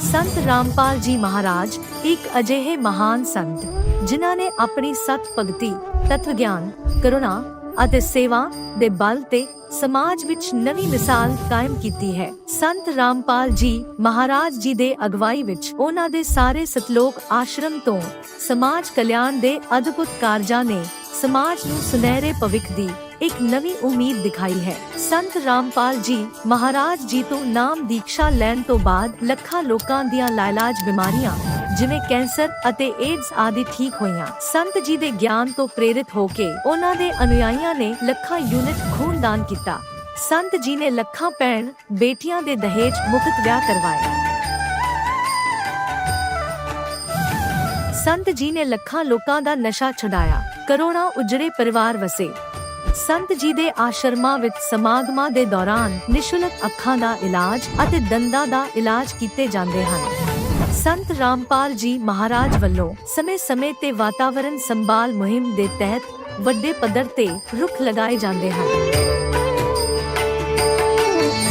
संत रामपाल जी महाराज एक अजिहे महान संत जिन्हां ने अपनी सत भगती तत्व ज्ञान करुणा ਅਤੇ सेवा ਦੇ बल ਤੇ समाज विच नवी मिसाल कायम कीती है। संत रामपाल जी महाराज जी दे अगवाई विच उन्हां दे सारे सतलोक आश्रम तो समाज कल्याण दे अद्भुत कारजां ने समाज नूं सुनहरे भविख दी एक नवी उम्मीद दिखाई है। संत रामपाल जी महाराज जी तो नाम दीक्षा लैण तो बाद ਲੱਖਾਂ लोकां दियां लाइलाज बीमारियां जिवें कैंसर ਅਤੇ एड्स आदि ठीक होईयां। संत जी दे ज्ञान तो प्रेरित होके उन्हां दे अनुयायियां ने ਲੱਖਾਂ यूनिट खून दान किया। संत जी ने ਲੱਖਾਂ भैण बेटियां दे दहेज मुफ्त विआह करवाए। संत जी ने ਲੱਖਾਂ लोकां दा नशा छुड़ाया, करोड़ां उजड़े परिवार वसे। संत जी दे आश्रमां विच समागमां दे दौरान निशुल्क अखां दा इलाज ਅਤੇ दंदां दा इलाज कीते जांदे हन। संत रामपाल जी महाराज ਵੱਲੋਂ ਸਮੇਂ-ਸਮੇਂ ਤੇ ਵਾਤਾਵਰਣ ਸੰਭਾਲ ਮੁਹਿੰਮ ਦੇ ਤਹਿਤ ਵੱਡੇ ਪੱਧਰ ਤੇ ਰੁੱਖ ਲਗਾਏ ਜਾਂਦੇ ਹਨ।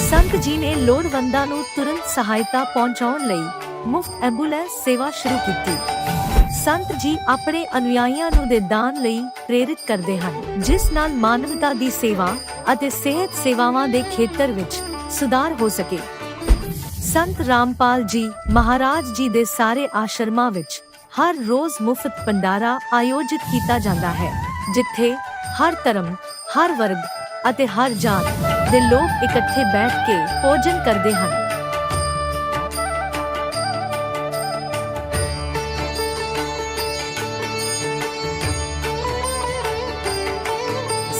ਸੰਤ ਜੀ ਨੇ ਲੋੜਵੰਦਾਂ ਨੂੰ ਤੁਰੰਤ ਸਹਾਇਤਾ ਪਹੁੰਚਾਉਣ ਲਈ ਮੁਫਤ ਐਂਬੂਲੈਂਸ ਸੇਵਾ ਸ਼ੁਰੂ ਕੀਤੀ। संत जी अपने अनुयायियों ਨੂੰ ਦੇ ਦਾਨ ਲਈ ਪ੍ਰੇਰਿਤ ਕਰਦੇ ਹਨ, ਜਿਸ ਨਾਲ ਮਾਨਵਤਾ ਦੀ ਸੇਵਾ ਅਤੇ ਸਿਹਤ ਸੇਵਾਵਾਂ ਦੇ ਖੇਤਰ ਵਿੱਚ ਸੁਧਾਰ ਹੋ ਸਕੇ। संत रामपाल जी महाराज जी दे सारे आश्रमां विच हर रोज मुफ्त भंडारा आयोजित किया जाता है, जिथे हर धर्म, हर वर्ग ਅਤੇ हर जात दे लोग इकट्ठे बैठ के भोजन करते हैं।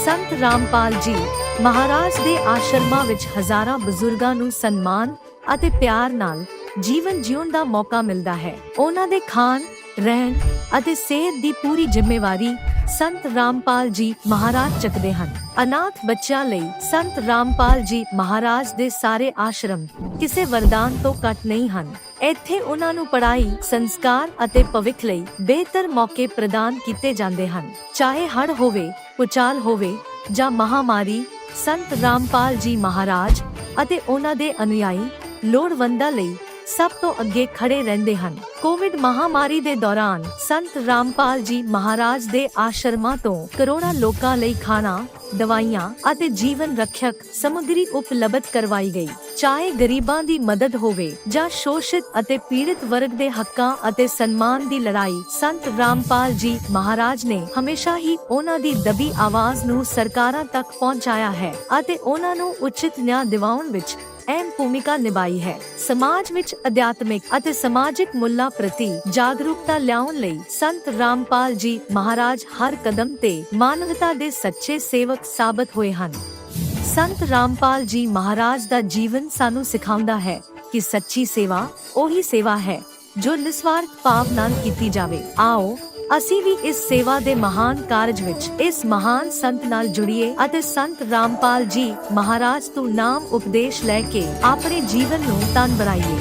संत रामपाल जी महाराज दे आश्रमां विच हजारां बजुर्गां नूं सन्मान ਅਤੇ ਪਿਆਰ ਨਾਲ ਜੀਵਨ ਜਿਉਣ ਦਾ ਮੌਕਾ ਮਿਲਦਾ ਹੈ। ਉਹਨਾਂ ਦੇ ਖਾਣ, ਰਹਿਣ ਅਤੇ ਸਿਹਤ ਦੀ ਪੂਰੀ ਜ਼ਿੰਮੇਵਾਰੀ ਸੰਤ ਰਾਮਪਾਲ ਜੀ ਮਹਾਰਾਜ ਚੱਕਦੇ ਹਨ। ਅਨਾਥ ਬੱਚਿਆਂ ਲਈ ਸੰਤ ਰਾਮਪਾਲ ਜੀ ਮਹਾਰਾਜ ਦੇ ਸਾਰੇ ਆਸ਼ਰਮ ਕਿਸੇ ਵਰਦਾਨ ਤੋਂ ਘੱਟ ਨਹੀਂ ਹਨ। ਇੱਥੇ ਉਹਨਾਂ ਨੂੰ ਪੜ੍ਹਾਈ, ਸੰਸਕਾਰ ਅਤੇ ਭਵਿੱਖ ਲਈ ਬਿਹਤਰ ਮੌਕੇ ਪ੍ਰਦਾਨ ਕੀਤੇ ਜਾਂਦੇ ਹਨ। ਚਾਹੇ ਹੜ੍ਹ ਹੋਵੇ, ਭੂਚਾਲ ਹੋਵੇ ਜਾਂ ਮਹਾਮਾਰੀ, ਸੰਤ ਰਾਮਪਾਲ ਜੀ ਮਹਾਰਾਜ ਅਤੇ ਉਹਨਾਂ ਦੇ ਅਨੁਯਾਈ ਲੋੜਵੰਦਾਂ ਲਈ ਸਭ ਤੋਂ ਅੱਗੇ ਖੜੇ ਰਹਿੰਦੇ ਹਨ। ਕੋਵਿਡ ਮਹਾਮਾਰੀ ਦੇ ਦੌਰਾਨ ਸੰਤ ਰਾਮਪਾਲ ਜੀ ਮਹਾਰਾਜ ਦੇ ਆਸ਼ਰਮਾਂ ਤੋਂ ਕਰੋੜਾਂ ਲੋਕਾਂ ਲਈ ਖਾਣਾ, ਦਵਾਈਆਂ ਅਤੇ ਜੀਵਨ ਰੱਖਿਅਕ ਸਮੱਗਰੀ ਉਪਲਬਧ ਕਰਵਾਈ ਗਈ। ਚਾਹੇ ਗਰੀਬਾਂ ਦੀ ਮਦਦ ਹੋਵੇ ਜਾਂ ਸ਼ੋਸ਼ਿਤ ਅਤੇ ਪੀੜਿਤ ਵਰਗ ਦੇ ਹੱਕਾਂ ਅਤੇ ਸਨਮਾਨ ਦੀ ਲੜਾਈ, ਸੰਤ ਰਾਮਪਾਲ ਜੀ ਮਹਾਰਾਜ ਨੇ ਹਮੇਸ਼ਾ ਹੀ ਉਹਨਾਂ ਦੀ ਦਬੀ ਆਵਾਜ਼ ਨੂੰ ਸਰਕਾਰਾਂ ਤੱਕ ਪਹੁੰਚਾਇਆ ਹੈ ਅਤੇ ਉਹਨਾਂ ਨੂੰ ਉਚਿਤ ਨਿਆਂ ਦਿਵਾਉਣ ਵਿੱਚ ਅਹਿਮ ਭੂਮਿਕਾ ਨਿਭਾਈ ਹੈ। ਸਮਾਜ ਵਿੱਚ ਅਧਿਆਤਮਿਕ ਅਤੇ ਸਮਾਜਿਕ ਮੁੱਲਾਂ ਪ੍ਰਤੀ ਜਾਗਰੂਕਤਾ ਲਿਆਉਣ ਲਈ ਸੰਤ ਰਾਮਪਾਲ ਜੀ ਮਹਾਰਾਜ ਹਰ ਕਦਮ ਤੇ ਮਾਨਵਤਾ ਦੇ ਸੱਚੇ ਸੇਵਕ ਸਾਬਤ ਹੋਏ ਹਨ। ਸੰਤ ਰਾਮਪਾਲ ਜੀ ਮਹਾਰਾਜ ਦਾ ਜੀਵਨ ਸਾਨੂੰ ਸਿਖਾਉਂਦਾ ਹੈ ਕਿ ਸੱਚੀ ਸੇਵਾ ਉਹੀ ਸੇਵਾ ਹੈ ਜੋ ਨਿਸਵਾਰਥ ਭਾਵ ਨਾਲ ਕੀਤੀ ਜਾਵੇ। ਆਓ ਅਸੀਂ ਵੀ ਇਸ ਸੇਵਾ ਦੇ ਮਹਾਨ ਕਾਰਜ ਵਿੱਚ ਇਸ ਮਹਾਨ ਸੰਤ ਨਾਲ ਜੁੜੀਏ ਅਤੇ ਸੰਤ ਰਾਮਪਾਲ ਜੀ ਮਹਾਰਾਜ ਤੋਂ ਨਾਮ ਉਪਦੇਸ਼ ਲੈ ਕੇ ਆਪਣੇ ਜੀਵਨ ਨੂੰ ਧਨ ਬਣਾਈਏ।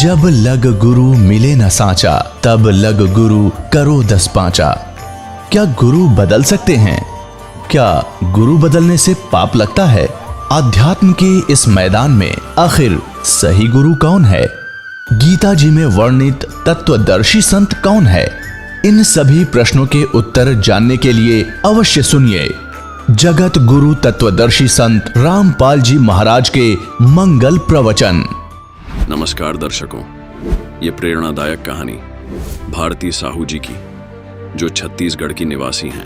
जब लग गुरु मिले न सांचा, तब लग गुरु करो 10 पांचा। क्या गुरु बदल सकते हैं? क्या गुरु बदलने से पाप लगता है? आध्यात्म के इस मैदान में आखिर सही गुरु कौन है? गीता जी में वर्णित तत्वदर्शी संत कौन है? इन सभी प्रश्नों के उत्तर जानने के लिए अवश्य सुनिए जगत गुरु तत्वदर्शी संत रामपाल जी महाराज के मंगल प्रवचन। नमस्कार दर्शकों, ये प्रेरणादायक कहानी भारती साहू जी की, जो छत्तीसगढ़ की निवासी हैं।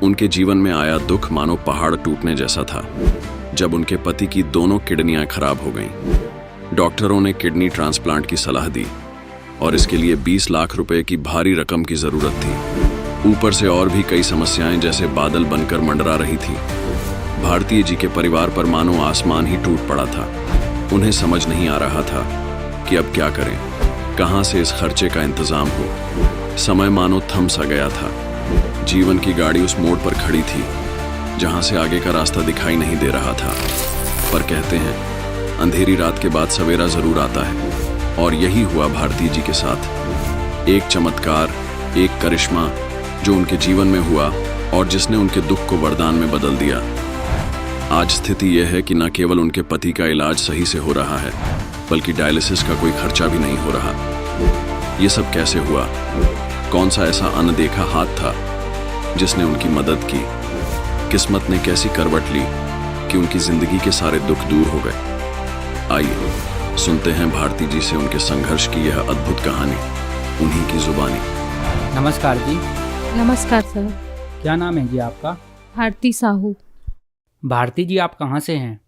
उनके जीवन में आया दुख मानो पहाड़ टूटने जैसा था जब उनके पति की दोनों किडनियां खराब हो गईं। डॉक्टरों ने किडनी ट्रांसप्लांट की सलाह दी और इसके लिए 20 लाख रुपए की भारी रकम की जरूरत थी। ऊपर से और भी कई समस्याएं जैसे बादल बनकर मंडरा रही थी। भारती जी के परिवार पर मानो आसमान ही टूट पड़ा था। उन्हें समझ नहीं आ रहा था कि अब क्या करें, कहां से इस खर्चे का इंतजाम हो। समय मानो थम सा गया था। जीवन की गाड़ी उस मोड़ पर खड़ी थी जहां से आगे का रास्ता दिखाई नहीं दे रहा था। पर कहते हैं अंधेरी रात के बाद सवेरा जरूर आता है, और यही हुआ भारती जी के साथ। एक चमत्कार, एक करिश्मा जो उनके जीवन में हुआ और जिसने उनके दुख को वरदान में बदल दिया। आज स्थिति यह है कि न केवल उनके पति का इलाज सही से हो रहा है, बल्कि डायलिसिस का कोई खर्चा भी नहीं हो रहा। ये सब कैसे हुआ? कौन सा ऐसा अनदेखा हाथ था जिसने उनकी मदद की? किस्मत ने कैसी करवट ली कि उनकी जिंदगी के सारे दुख दूर हो गए? आइए सुनते हैं भारती जी से उनके संघर्ष की यह अद्भुत कहानी, उन्हीं की जुबानी। नमस्कार जी। नमस्कार सर। क्या नाम है जी आपका? भारती साहू। भारती जी, आप कहाँ से हैं?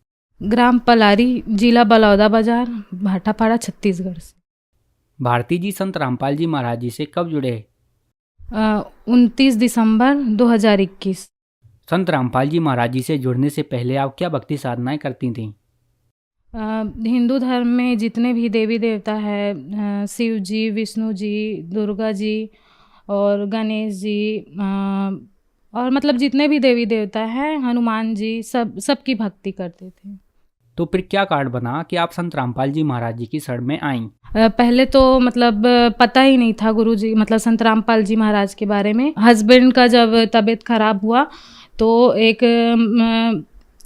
ग्राम पलारी, जिला बलौदा बाजार, भाटापाड़ा, छत्तीसगढ़ से। भारती जी संत रामपाल जी महाराज जी से कब जुड़े? 29 दिसंबर 2021। संत रामपाल जी महाराज जी से जुड़ने से पहले आप क्या भक्ति साधनाएं करती थीं? हिंदू धर्म में जितने भी देवी देवता है, शिव जी, विष्णु जी, दुर्गा जी और गणेश जी, और मतलब जितने भी देवी देवता हैं, हनुमान जी, सबकी भक्ति करते थे। तो फिर क्या कारण बना कि आप संत रामपाल जी महाराज जी की शरण में आईं? पहले तो मतलब पता ही नहीं था गुरु जी, मतलब संत रामपाल जी महाराज के बारे में। हस्बैंड का जब तबीयत खराब हुआ तो एक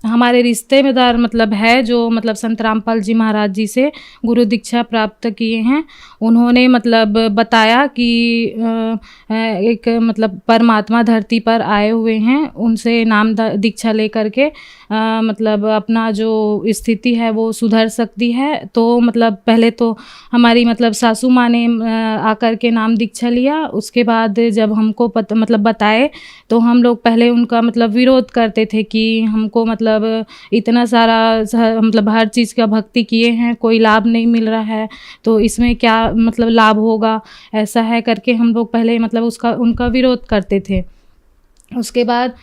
हमारे रिश्तेदार मतलब है जो मतलब संत रामपाल जी महाराज जी से गुरु दीक्षा प्राप्त किए हैं। उन्होंने मतलब बताया कि एक मतलब परमात्मा धरती पर आए हुए हैं, उनसे नाम दीक्षा लेकर के मतलब अपना जो स्थिति है वो सुधर सकती है। तो मतलब पहले तो हमारी मतलब सासू माँ ने आकर के नाम दीक्षा लिया। उसके बाद जब हमको मतलब बताए तो हम लोग पहले उनका मतलब विरोध करते थे कि हमको मतलब इतना सारा मतलब हर चीज़ का भक्ति किए हैं, कोई लाभ नहीं मिल रहा है, तो इसमें क्या मतलब लाभ होगा, ऐसा है करके हम लोग पहले मतलब उनका विरोध करते थे। उसके बाद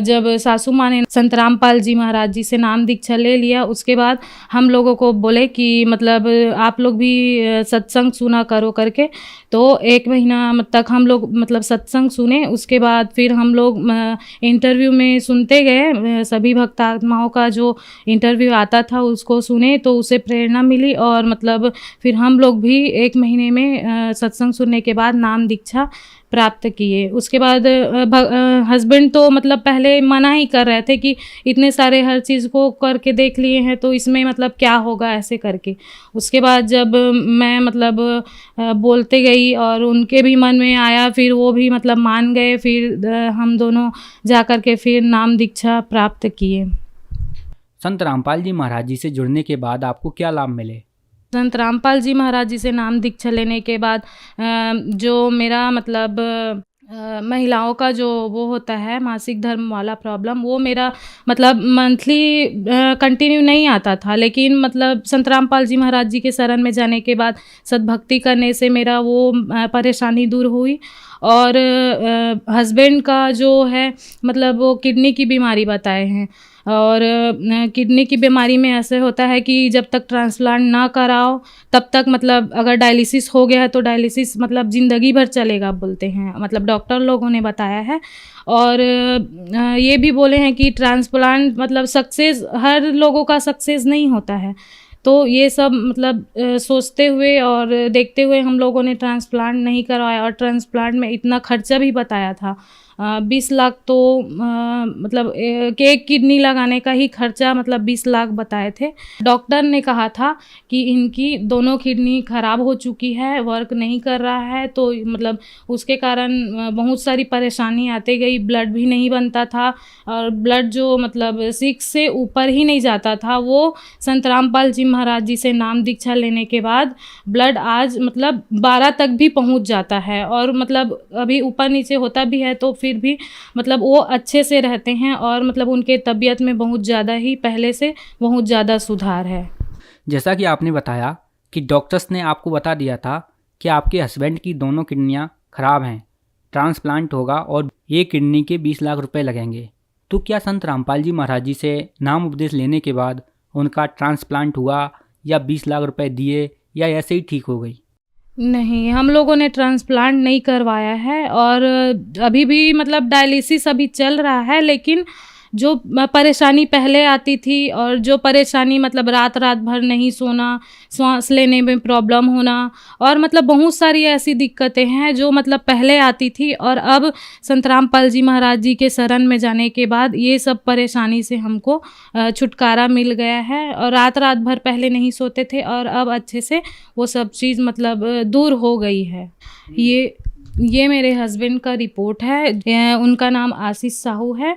जब सासू माँ ने संत रामपाल जी महाराज जी से नाम दीक्षा ले लिया, उसके बाद हम लोगों को बोले कि मतलब आप लोग भी सत्संग सुना करो करके। तो 1 महीना तक हम लोग मतलब सत्संग सुने। उसके बाद फिर हम लोग इंटरव्यू में सुनते गए, सभी भक्तात्माओं का जो इंटरव्यू आता था उसको सुने, तो उसे प्रेरणा मिली और मतलब फिर हम लोग भी 1 महीने में सत्संग सुनने के बाद नाम दीक्षा प्राप्त किए। उसके बाद हस्बैंड तो मतलब पहले मना ही कर रहे थे कि इतने सारे हर चीज़ को करके देख लिए हैं तो इसमें मतलब क्या होगा, ऐसे करके। उसके बाद जब मैं मतलब बोलते गई और उनके भी मन में आया, फिर वो भी मतलब मान गए। फिर हम दोनों जा कर के फिर नाम दीक्षा प्राप्त किए। संत रामपाल जी महाराज जी से जुड़ने के बाद आपको क्या लाभ मिले? संत रामपाल जी महाराज जी से नाम दीक्षा लेने के बाद जो मेरा मतलब महिलाओं का जो वो होता है मासिक धर्म वाला प्रॉब्लम, वो मेरा मतलब मंथली कंटिन्यू नहीं आता था। लेकिन मतलब संत रामपाल जी महाराज जी के शरण में जाने के बाद सद्भक्ति करने से मेरा वो परेशानी दूर हुई। और हस्बैंड का जो है मतलब वो किडनी की बीमारी बताए हैं, और किडनी की बीमारी में ऐसे होता है कि जब तक ट्रांसप्लांट ना कराओ तब तक मतलब अगर डायलिसिस हो गया है तो डायलिसिस मतलब ज़िंदगी भर चलेगा बोलते हैं, मतलब डॉक्टर लोगों ने बताया है। और ये भी बोले हैं कि ट्रांसप्लांट मतलब सक्सेस हर लोगों का सक्सेस नहीं होता है। तो ये सब मतलब सोचते हुए और देखते हुए हम लोगों ने ट्रांसप्लांट नहीं करवाया। और ट्रांसप्लांट में इतना खर्चा भी बताया था, 20 लाख तो मतलब एक किडनी लगाने का ही खर्चा मतलब 20 लाख बताए थे। डॉक्टर ने कहा था कि इनकी दोनों किडनी खराब हो चुकी है, वर्क नहीं कर रहा है, तो मतलब उसके कारण बहुत सारी परेशानी आती गई। ब्लड भी नहीं बनता था और ब्लड जो मतलब 6 से ऊपर ही नहीं जाता था। वो संत रामपाल जी महाराज जी से नाम दीक्षा लेने के बाद ब्लड आज मतलब 12 तक भी पहुंच जाता है, और मतलब अभी ऊपर नीचे होता भी है तो फिर फिर भी मतलब वो अच्छे से रहते हैं और मतलब उनके तबीयत में बहुत ज़्यादा ही पहले से बहुत ज़्यादा सुधार है। जैसा कि आपने बताया कि डॉक्टर्स ने आपको बता दिया था कि आपके हस्बैंड की दोनों किडनियां खराब हैं, ट्रांसप्लांट होगा और एक किडनी के 20 लाख रुपए लगेंगे। तो क्या संत रामपाल जी महाराज जी से नाम उपदेश लेने के बाद उनका ट्रांसप्लांट हुआ या 20 लाख रुपए दिए या ऐसे ही ठीक हो गई? नहीं, हम लोगों ने ट्रांसप्लांट नहीं करवाया है और अभी भी मतलब डायलिसिस अभी चल रहा है, लेकिन जो परेशानी पहले आती थी और जो परेशानी मतलब रात रात भर नहीं सोना, सांस लेने में प्रॉब्लम होना और मतलब बहुत सारी ऐसी दिक्कतें हैं जो मतलब पहले आती थी और अब संत रामपाल जी महाराज जी के शरण में जाने के बाद ये सब परेशानी से हमको छुटकारा मिल गया है और रात रात भर पहले नहीं सोते थे और अब अच्छे से वो सब चीज़ मतलब दूर हो गई है। ये मेरे हस्बैंड का रिपोर्ट है, उनका नाम आशीष साहू है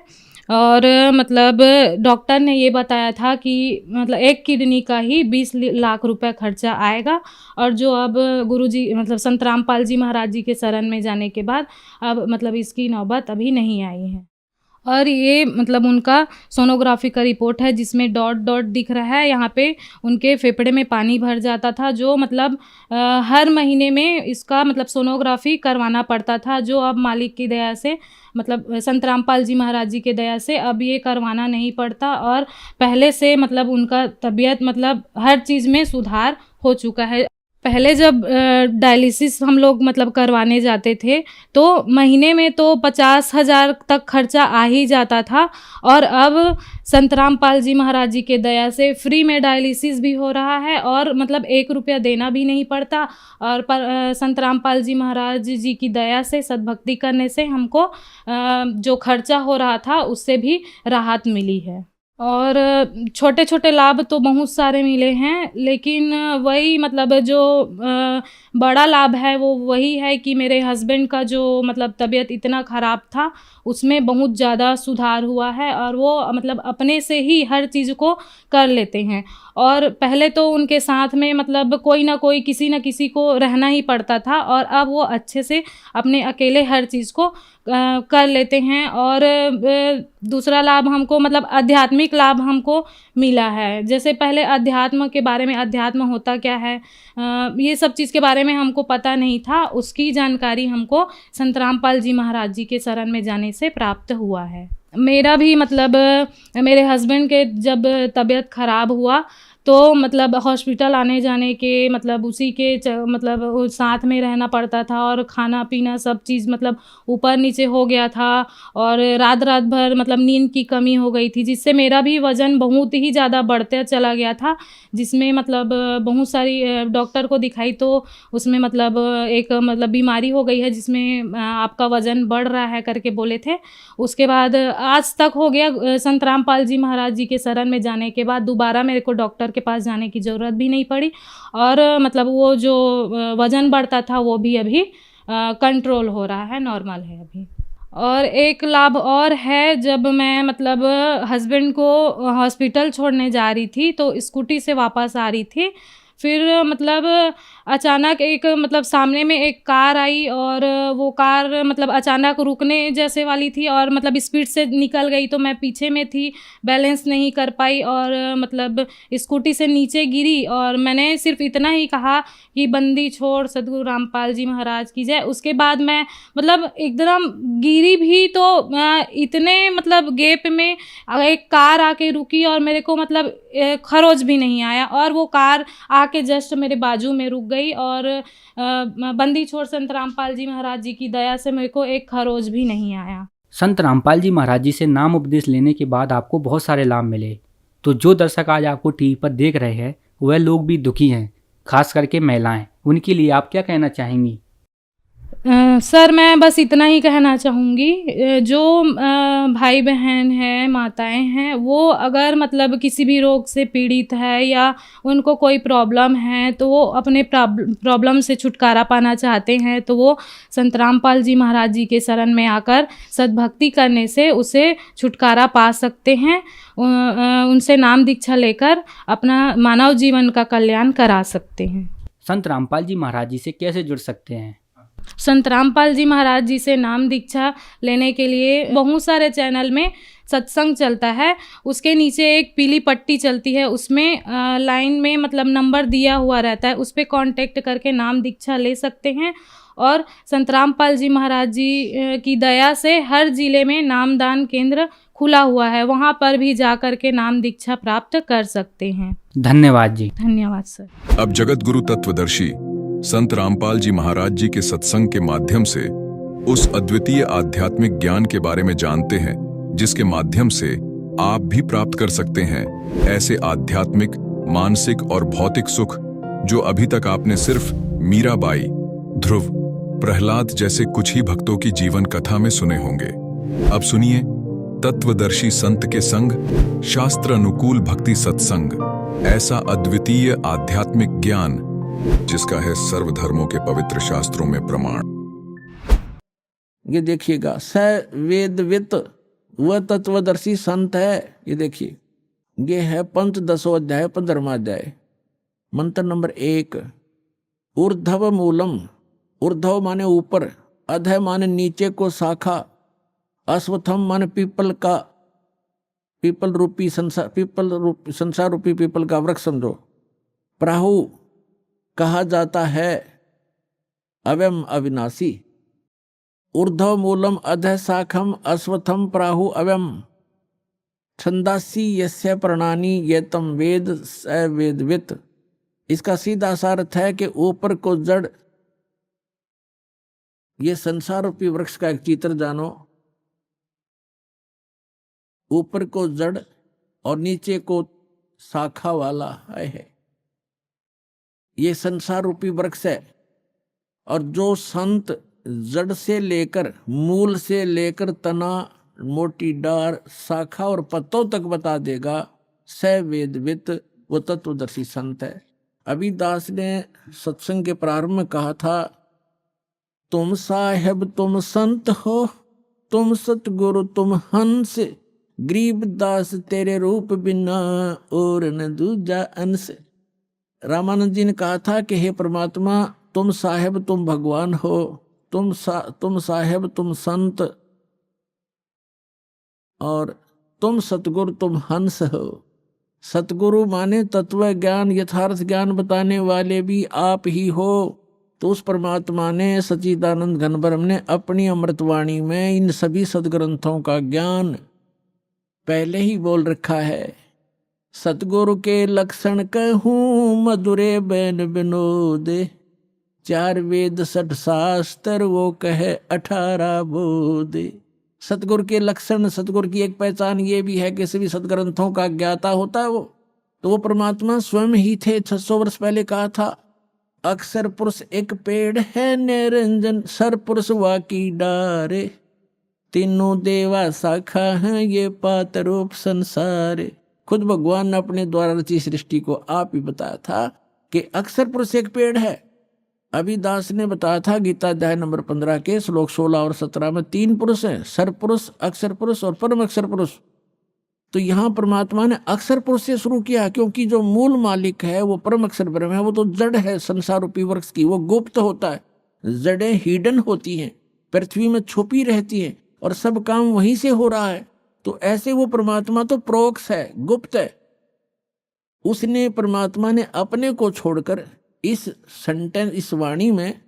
और मतलब डॉक्टर ने ये बताया था कि मतलब एक किडनी का ही 20 लाख रुपए खर्चा आएगा और जो अब गुरुजी मतलब संत रामपाल जी महाराज जी के शरण में जाने के बाद अब मतलब इसकी नौबत अभी नहीं आई है। और ये मतलब उनका सोनोग्राफी का रिपोर्ट है जिसमें डॉट डॉट दिख रहा है, यहाँ पे उनके फेफड़े में पानी भर जाता था जो मतलब हर महीने में इसका मतलब सोनोग्राफी करवाना पड़ता था, जो अब मालिक की दया से मतलब संत रामपाल जी महाराज जी के दया से अब ये करवाना नहीं पड़ता और पहले से मतलब उनका तबीयत मतलब हर चीज़ में सुधार हो चुका है। पहले जब डायलिसिस हम लोग मतलब करवाने जाते थे तो महीने में तो 50,000 तक खर्चा आ ही जाता था और अब संत रामपाल जी महाराज जी के दया से फ्री में डायलिसिस भी हो रहा है और मतलब 1 रुपया देना भी नहीं पड़ता और संत रामपाल जी महाराज जी की दया से सद्भक्ति करने से हमको जो खर्चा हो रहा था उससे भी राहत मिली है। और छोटे छोटे लाभ तो बहुत सारे मिले हैं, लेकिन वही मतलब जो बड़ा लाभ है वो वही है कि मेरे हस्बैंड का जो मतलब तबीयत इतना ख़राब था उसमें बहुत ज़्यादा सुधार हुआ है और वो मतलब अपने से ही हर चीज़ को कर लेते हैं। और पहले तो उनके साथ में मतलब कोई ना कोई किसी न किसी को रहना ही पड़ता था और अब वो अच्छे से अपने अकेले हर चीज़ को कर लेते हैं। और दूसरा लाभ हमको मतलब आध्यात्मिक लाभ हमको मिला है। जैसे पहले अध्यात्म के बारे में, अध्यात्म होता क्या है, ये सब चीज़ के बारे में हमको पता नहीं था, उसकी जानकारी हमको संत रामपाल जी महाराज जी के शरण में जाने से प्राप्त हुआ है। मेरा भी मतलब मेरे हस्बैंड के जब तबीयत ख़राब हुआ तो मतलब हॉस्पिटल आने जाने के मतलब उसी के मतलब साथ में रहना पड़ता था और खाना पीना सब चीज़ मतलब ऊपर नीचे हो गया था और रात रात भर मतलब नींद की कमी हो गई थी, जिससे मेरा भी वज़न बहुत ही ज़्यादा बढ़ते चला गया था, जिसमें मतलब बहुत सारी डॉक्टर को दिखाई तो उसमें मतलब एक मतलब बीमारी हो गई है जिसमें आपका वज़न बढ़ रहा है करके बोले थे। उसके बाद आज तक हो गया, संत रामपाल जी महाराज जी के शरण में जाने के बाद दोबारा मेरे को डॉक्टर के पास जाने की ज़रूरत भी नहीं पड़ी और मतलब वो जो वज़न बढ़ता था वो भी अभी कंट्रोल हो रहा है, नॉर्मल है अभी। और एक लाभ और है, जब मैं मतलब हस्बैंड को हॉस्पिटल छोड़ने जा रही थी तो स्कूटी से वापस आ रही थी, फिर मतलब अचानक एक मतलब सामने में एक कार आई और वो कार मतलब अचानक रुकने जैसे वाली थी और मतलब स्पीड से निकल गई, तो मैं पीछे में थी, बैलेंस नहीं कर पाई और मतलब स्कूटी से नीचे गिरी और मैंने सिर्फ इतना ही कहा कि बंदी छोड़ सद्गुरु रामपाल जी महाराज की जय। उसके बाद मैं मतलब एकदम गिरी भी तो इतने मतलब गैप में एक कार आके रुकी और मेरे को मतलब खरोच भी नहीं आया और वो कार आके जस्ट मेरे बाजू में रुक गई और बंदी छोड़ संत रामपाल जी महाराज जी की दया से मेरे को एक खरोच भी नहीं आया। संत रामपाल जी महाराज जी से नाम उपदेश लेने के बाद आपको बहुत सारे लाभ मिले, तो जो दर्शक आज आपको टीवी पर देख रहे हैं वह लोग भी दुखी हैं, खास करके महिलाएं, उनके लिए आप क्या कहना चाहेंगी? सर मैं बस इतना ही कहना चाहूँगी, जो भाई बहन हैं, माताएं हैं, वो अगर मतलब किसी भी रोग से पीड़ित है या उनको कोई प्रॉब्लम है तो वो अपने प्रॉब्लम से छुटकारा पाना चाहते हैं तो वो संत रामपाल जी महाराज जी के शरण में आकर सद्भक्ति करने से उसे छुटकारा पा सकते हैं। उनसे नाम दीक्षा लेकर अपना मानव जीवन का कल्याण करा सकते हैं। संत रामपाल जी महाराज जी से कैसे जुड़ सकते हैं? संत रामपाल जी महाराज जी से नाम दीक्षा लेने के लिए बहुत सारे चैनल में सत्संग चलता है। उसके नीचे एक पीली पट्टी चलती है, उसमें लाइन में मतलब नंबर दिया हुआ रहता है, उस पर कांटेक्ट करके नाम दीक्षा ले सकते हैं। और संत रामपाल जी महाराज जी की दया से हर जिले में नामदान केंद्र खुला हुआ है, वहाँ पर भी जा कर के नाम दीक्षा प्राप्त कर सकते हैं। धन्यवाद जी। धन्यवाद सर। अब जगत गुरु तत्वदर्शी संत रामपाल जी महाराज जी के सत्संग के माध्यम से उस अद्वितीय आध्यात्मिक ज्ञान के बारे में जानते हैं जिसके माध्यम से आप भी प्राप्त कर सकते हैं ऐसे आध्यात्मिक, मानसिक और भौतिक सुख जो अभी तक आपने सिर्फ मीराबाई, ध्रुव, प्रहलाद जैसे कुछ ही भक्तों की जीवन कथा में सुने होंगे। अब सुनिए तत्वदर्शी संत के संग शास्त्र अनुकूल भक्ति सत्संग, ऐसा अद्वितीय आध्यात्मिक ज्ञान जिसका है सर्वधर्मों के पवित्र शास्त्रों में प्रमाण। ये देखिएगा, स वेदवित वह तत्वदर्शी संत है। ये देखिए, ये है पंचदशो अध्याय 15वां अध्याय, मंत्र नंबर 1। ऊर्ध्व मूलम, ऊर्ध्व माने ऊपर, अधः माने नीचे को शाखा, अश्वत्थम माने पीपल का, पीपल रूपी संसार, पीपल रूपी संसार रूपी पीपल का वृक्ष समझो। प्राहु कहा जाता है अव्यम अविनाशी। ऊर्ध्व मूलम अधः शाखम अश्वत्थम प्राहु अव्यम, छंदासी यस्य प्रणानी ये तम वेद स वेदवित। इसका सीधा सा अर्थ है कि ऊपर को जड़, ये संसार रूपी वृक्ष का एक चित्र जानो। ऊपर को जड़ और नीचे को शाखा वाला है, ये संसार रूपी वृक्ष है। और जो संत जड़ से लेकर, मूल से लेकर तना, मोटी डार, शाखा और पत्तों तक बता देगा, स वेदवित, वो तत्वदर्शी संत है। अभी दास ने सत्संग के प्रारंभ में कहा था, तुम साहेब तुम संत हो, तुम सतगुरु तुम हंस, गरीब दास तेरे रूप बिना और न दूजा अंश। रामानंद जी ने कहा था कि हे परमात्मा, तुम साहेब तुम भगवान हो, तुम साहेब तुम संत, और तुम सतगुरु तुम हंस हो। सतगुरु माने तत्व ज्ञान, यथार्थ ज्ञान बताने वाले भी आप ही हो। तो उस परमात्मा ने, सच्चिदानंद घन ब्रह्म ने अपनी अमृतवाणी में इन सभी सदग्रंथों का ज्ञान पहले ही बोल रखा है। सतगुरु के लक्षण कहूँ मधुरे बैन विनोद, 4 वेद 60 शास्त्र वो कहे 18 बोध। सतगुरु के लक्षण, सतगुरु की एक पहचान ये भी है कि सभी सदग्रंथों का ज्ञाता होता है वो। तो वो परमात्मा स्वयं ही थे। 600 वर्ष पहले कहा था, अक्षर पुरुष एक पेड़ है निरंजन, सर पुरुष वाकी डारे, तीनों देवा शाखा हैं ये पात रूप संसार। खुद भगवान ने अपने द्वारा रची सृष्टि को आप ही बताया था कि अक्षर पुरुष एक पेड़ है। अभी दास ने बताया था गीता अध्याय नंबर 15 के श्लोक 16 और 17 में 3 पुरुष हैं, सर पुरुष, अक्षर पुरुष और परम अक्षर पुरुष। तो यहाँ परमात्मा ने अक्षर पुरुष से शुरू किया, क्योंकि जो मूल मालिक है वो परम अक्षर ब्रह्म है। वो तो जड़ है संसार रूपी वृक्ष की, वो गुप्त होता है। जड़ें हिडन होती हैं, पृथ्वी में छुपी रहती हैं, और सब काम वहीं से हो रहा है। तो ऐसे वो परमात्मा तो प्रोक्ष है, गुप्त है। उसने, परमात्मा ने अपने को छोड़कर इस सेंटेंस, इस वाणी में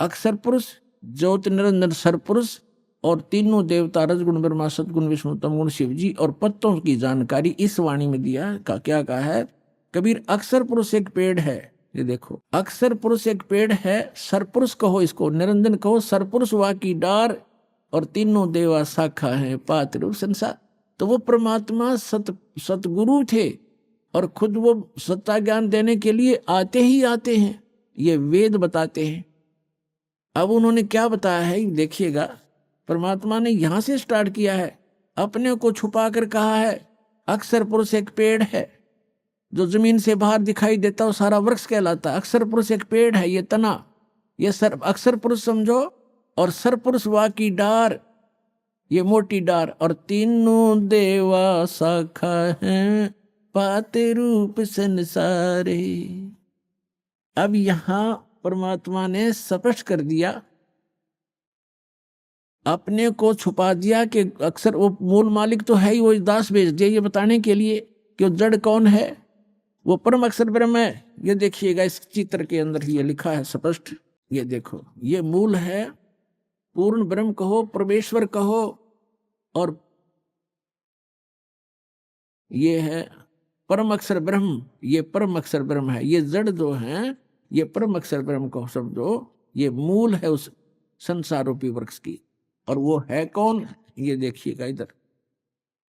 अक्षर पुरुष, ज्योति निरंजन सर पुरुष और तीनों देवता, रजगुण ब्रह्मा, सतगुण विष्णु, तमगुण शिव जी और पत्तों की जानकारी इस वाणी में दिया। क्या कहा है कबीर? अक्षर पुरुष एक पेड़ है। ये देखो, अक्षर पुरुष एक पेड़ है, सर पुरुष कहो इसको, निरंजन कहो, सर पुरुष वा की डार और तीनों देवा शाखा है पात रूप संसार। तो वो परमात्मा सतगुरु थे, और खुद वो सत्ता ज्ञान देने के लिए आते ही आते हैं, ये वेद बताते हैं। अब उन्होंने क्या बताया है देखिएगा, परमात्मा ने यहां से स्टार्ट किया है, अपने को छुपा कर कहा है अक्षर पुरुष एक पेड़ है, जो जमीन से बाहर दिखाई देता है सारा वृक्ष कहलाता है। अक्षर पुरुष एक पेड़ है, ये तना, ये सर अक्षर पुरुष समझो, और सर पुरुष वा की डार, ये मोटी डार, और तीनों देवा शाखा हैं पाते रूप संसारे। अब यहां परमात्मा ने स्पष्ट कर दिया अपने को छुपा दिया कि अक्सर वो मूल मालिक तो है ही, वो दास भेज दिया ये बताने के लिए कि वो जड़ कौन है, वो परम अक्षर ब्रह्म है। ये देखिएगा इस चित्र के अंदर ये लिखा है स्पष्ट, ये देखो ये मूल है, पूर्ण ब्रह्म कहो, परमेश्वर कहो, और ये है परम अक्षर ब्रह्म, ये परम अक्षर ब्रह्म है। ये जड़ जो है ये परम अक्षर ब्रह्म को समझो, ये मूल है उस संसार रूपी वृक्ष की। और वो है कौन, ये देखिएगा इधर,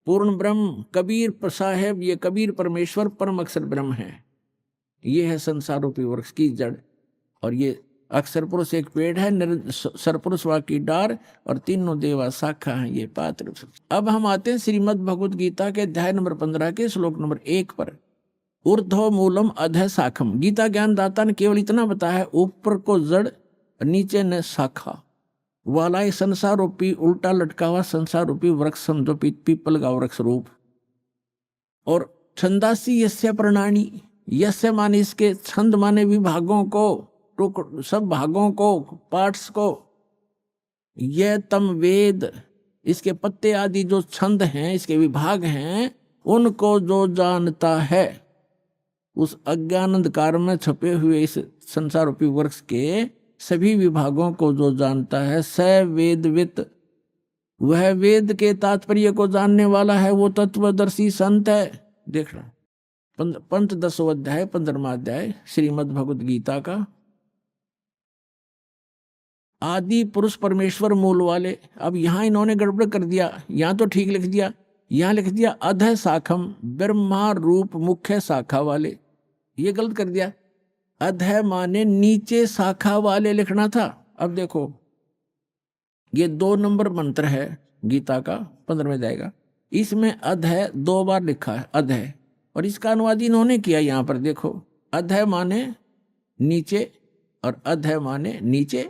पूर्ण ब्रह्म कबीर साहेब, ये कबीर परमेश्वर परम अक्षर ब्रह्म है। ये है संसार रूपी वृक्ष की जड़। और ये अक्षर पुरुष एक पेड़ है, सरपुरुष वा की डार, और तीनों देवा शाखा है ये पात्र। अब हम आते हैं श्रीमद् भगवद गीता के अध्याय नंबर 15 के श्लोक नंबर 1 पर। ऊर्ध्व मूलम अधः शाखम। गीता ज्ञान दाता ने केवल इतना बताया है, ऊपर को जड़, नीचे न शाखा वाला ये संसार रूपी उल्टा लटका हुआ संसार रूपी वृक्ष समझो, पीपल का वृक्ष रूप। और छंदासी यस्य प्रणानी, यस्य माने इसके, छंद माने विभागों को, सब भागों को, पार्ट्स को, यह तम वेद, इसके पत्ते आदि जो छंद हैं, इसके विभाग हैं, उनको जो जानता है, उस अज्ञान अंधकार में छपे हुए इस संसार रूपी वृक्ष के सभी विभागों को जो जानता है, स वेदवित, वह वेद के तात्पर्य को जानने वाला है, वो तत्वदर्शी संत है। देखना पंचदशों अध्याय 15वां अध्याय श्रीमद् भगवद गीता का। आदि पुरुष परमेश्वर मूल वाले। अब यहां इन्होंने गड़बड़ कर दिया, यहां तो ठीक लिख दिया, यहां लिख दिया अधः शाखम, ब्रह्मा रूप मुख्य शाखा वाले, ये गलत कर दिया। अधः माने नीचे शाखा वाले लिखना था। अब देखो ये 2 नंबर मंत्र है गीता का 15वें अध्याय का, इसमें अधः 2 बार लिखा है अधः, और इसका अनुवाद इन्होंने किया यहां पर देखो, अधः माने नीचे और अधः माने नीचे।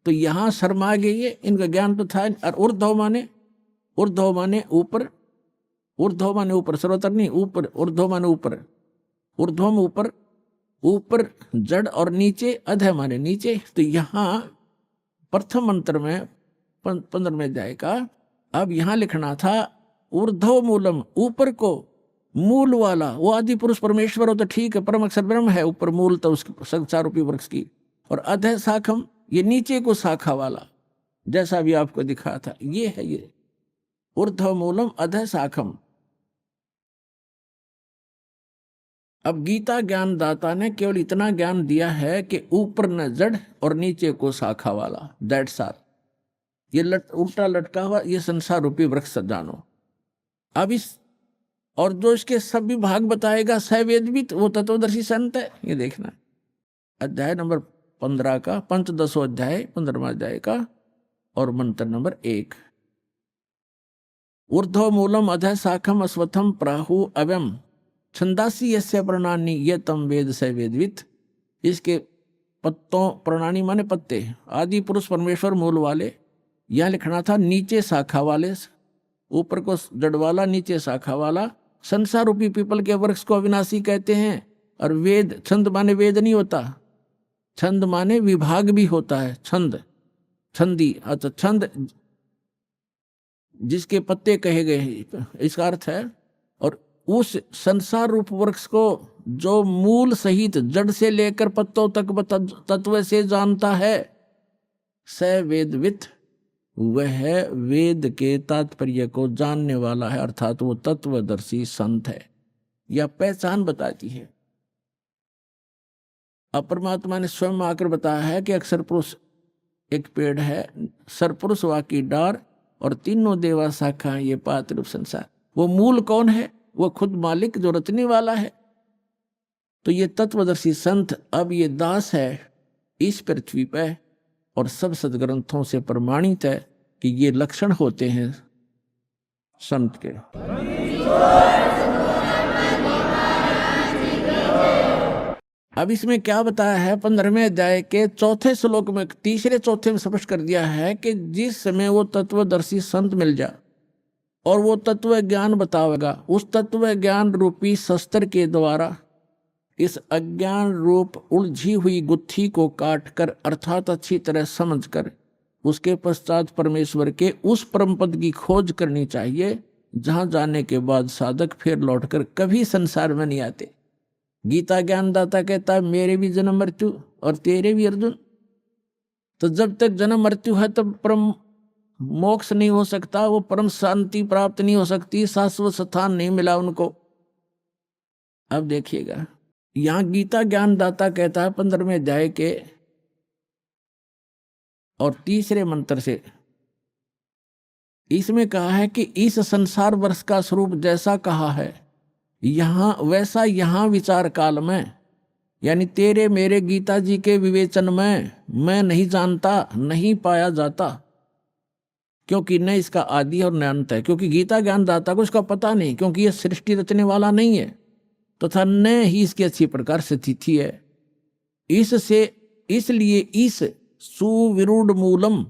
तो यहां शर्मा गए ये, इनका ज्ञान तो था। और ऊर्ध्व माने ऊपर, ऊर्ध्व माने ऊपर, सर्वतर नहीं ऊपर, ऊर्ध्व माने ऊपर, ऊर्ध्वम ऊपर, ऊपर जड़, और नीचे अधः माने नीचे। तो यहां प्रथम मंत्र में 15वें अध्याय का अब यहां लिखना था ऊर्ध्व मूलम, ऊपर को मूल वाला, वो आदि पुरुष परमेश्वर हो तो ठीक है, परम अक्षर ब्रह्म है, ऊपर मूल तो उसकी संसार रूपी वृक्ष की। और अधः शाखम, ये नीचे को शाखा वाला, जैसा भी आपको दिखा था, ये है ये ऊर्ध्व मूलम अधः शाखम। अब गीता ज्ञान दाता ने केवल इतना ज्ञान दिया है कि ऊपर न जड़ और नीचे को शाखा वाला, दैट्स ऑल। ये उल्टा लटका हुआ ये संसार रूपी वृक्ष जानो। अब इस और जो इसके सब विभाग बताएगा सवेदवित, वो तत्वदर्शी संत है। ये देखना अध्याय नंबर 15 का, पंचदशों अध्याय 15वां अध्याय का, और मंत्र नंबर 1। ऊर्ध्व मूलम अधः शाखम अश्वत्थम प्राहु अव्यम छंदासी यस्य प्रणानी ये तम वेद स वेदवित। इसके पत्तों, प्रणानी माने पत्ते, आदि पुरुष परमेश्वर मूल वाले, यह लिखना था नीचे शाखा वाले, ऊपर को जड़ वाला, नीचे शाखा वाला। संसार रूपी पीपल के वृक्ष को अविनाशी कहते हैं। और वेद, छंद माने वेद नहीं होता, छंद माने विभाग भी होता है, छंद, छंदी। अच्छा, छंद जिसके पत्ते कहे गए, इसका अर्थ है। और उस संसार रूप वृक्ष को जो मूल सहित जड़ से लेकर पत्तों तक तत्व से जानता है, स वेदवित, वह वेद के तात्पर्य को जानने वाला है, अर्थात वो तत्वदर्शी संत है। यह पहचान बताती है। अब परमात्मा ने स्वयं आकर बताया है कि अक्षर पुरुष एक पेड़ है, सरपुरुष वा की डार, और तीनों देवा शाखा ये पात्र संसार। वो मूल कौन है? वो खुद मालिक जो रचने वाला है। तो ये तत्वदर्शी संत अब ये दास है इस पृथ्वी पे, और सब सदग्रंथों से प्रमाणित है कि ये लक्षण होते हैं संत के। अब इसमें क्या बताया है 15वें अध्याय के 4 श्लोक में, 3 4 में स्पष्ट कर दिया है कि जिस समय वो तत्वदर्शी संत मिल जाए और वो तत्व ज्ञान बतावेगा, उस तत्व ज्ञान रूपी शस्त्र के द्वारा इस अज्ञान रूप उलझी हुई गुत्थी को काट कर, अर्थात अच्छी तरह समझकर उसके पश्चात परमेश्वर के उस परम पद की खोज करनी चाहिए, जहां जाने के बाद साधक फिर लौटकर कभी संसार में नहीं आते। गीता ज्ञानदाता कहता है मेरे भी जन्म मृत्यु और तेरे भी अर्जुन। तो जब तक जन्म मृत्यु है तब परम मोक्ष नहीं हो सकता, वो परम शांति प्राप्त नहीं हो सकती, शाश्वत स्थान नहीं मिला उनको। अब देखिएगा यहां गीता ज्ञानदाता कहता है 15वें अध्याय के और 3रे मंत्र से, इसमें कहा है कि इस संसार वर्ष का स्वरूप जैसा कहा है यहां वैसा यहां विचार काल में, यानी तेरे मेरे गीता जी के विवेचन में मैं नहीं जानता, नहीं पाया जाता, क्योंकि न इसका आदि और न अंत है। क्योंकि गीता ज्ञानदाता को इसका पता नहीं, क्योंकि यह सृष्टि रचने वाला नहीं है तथा न ही इसकी अच्छी प्रकार से तिथि है। इसलिए इस सुविरूढ़ मूलम,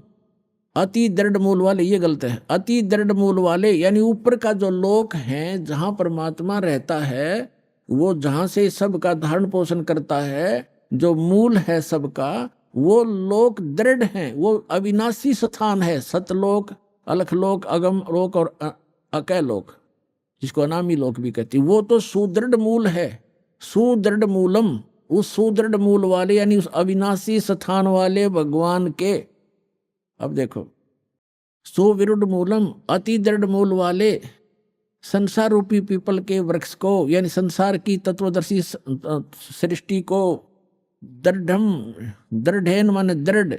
अति दृढ़ मूल वाले, ये गलत है, अति दृढ़ मूल वाले यानी ऊपर का जो लोक है जहां परमात्मा रहता है, वो जहां से सबका धारण पोषण करता है, जो मूल है सबका, वो लोक दृढ़ है, वो अविनाशी स्थान है। सतलोक, अलखलोक, अगम लोक और अकय लोक, जिसको अनामी लोक भी कहती, वो तो सुदृढ़ मूल है। सुदृढ़ मूलम, उस सुदृढ़ मूल वाले यानी उस अविनाशी स्थान वाले भगवान के, अब देखो, सुविरूढ़ मूलम, अति दृढ़ मूल वाले संसार रूपी पीपल के वृक्ष को, यानी संसार की तत्वदर्शी सृष्टि को, दृढ़ेन माने दृढ़,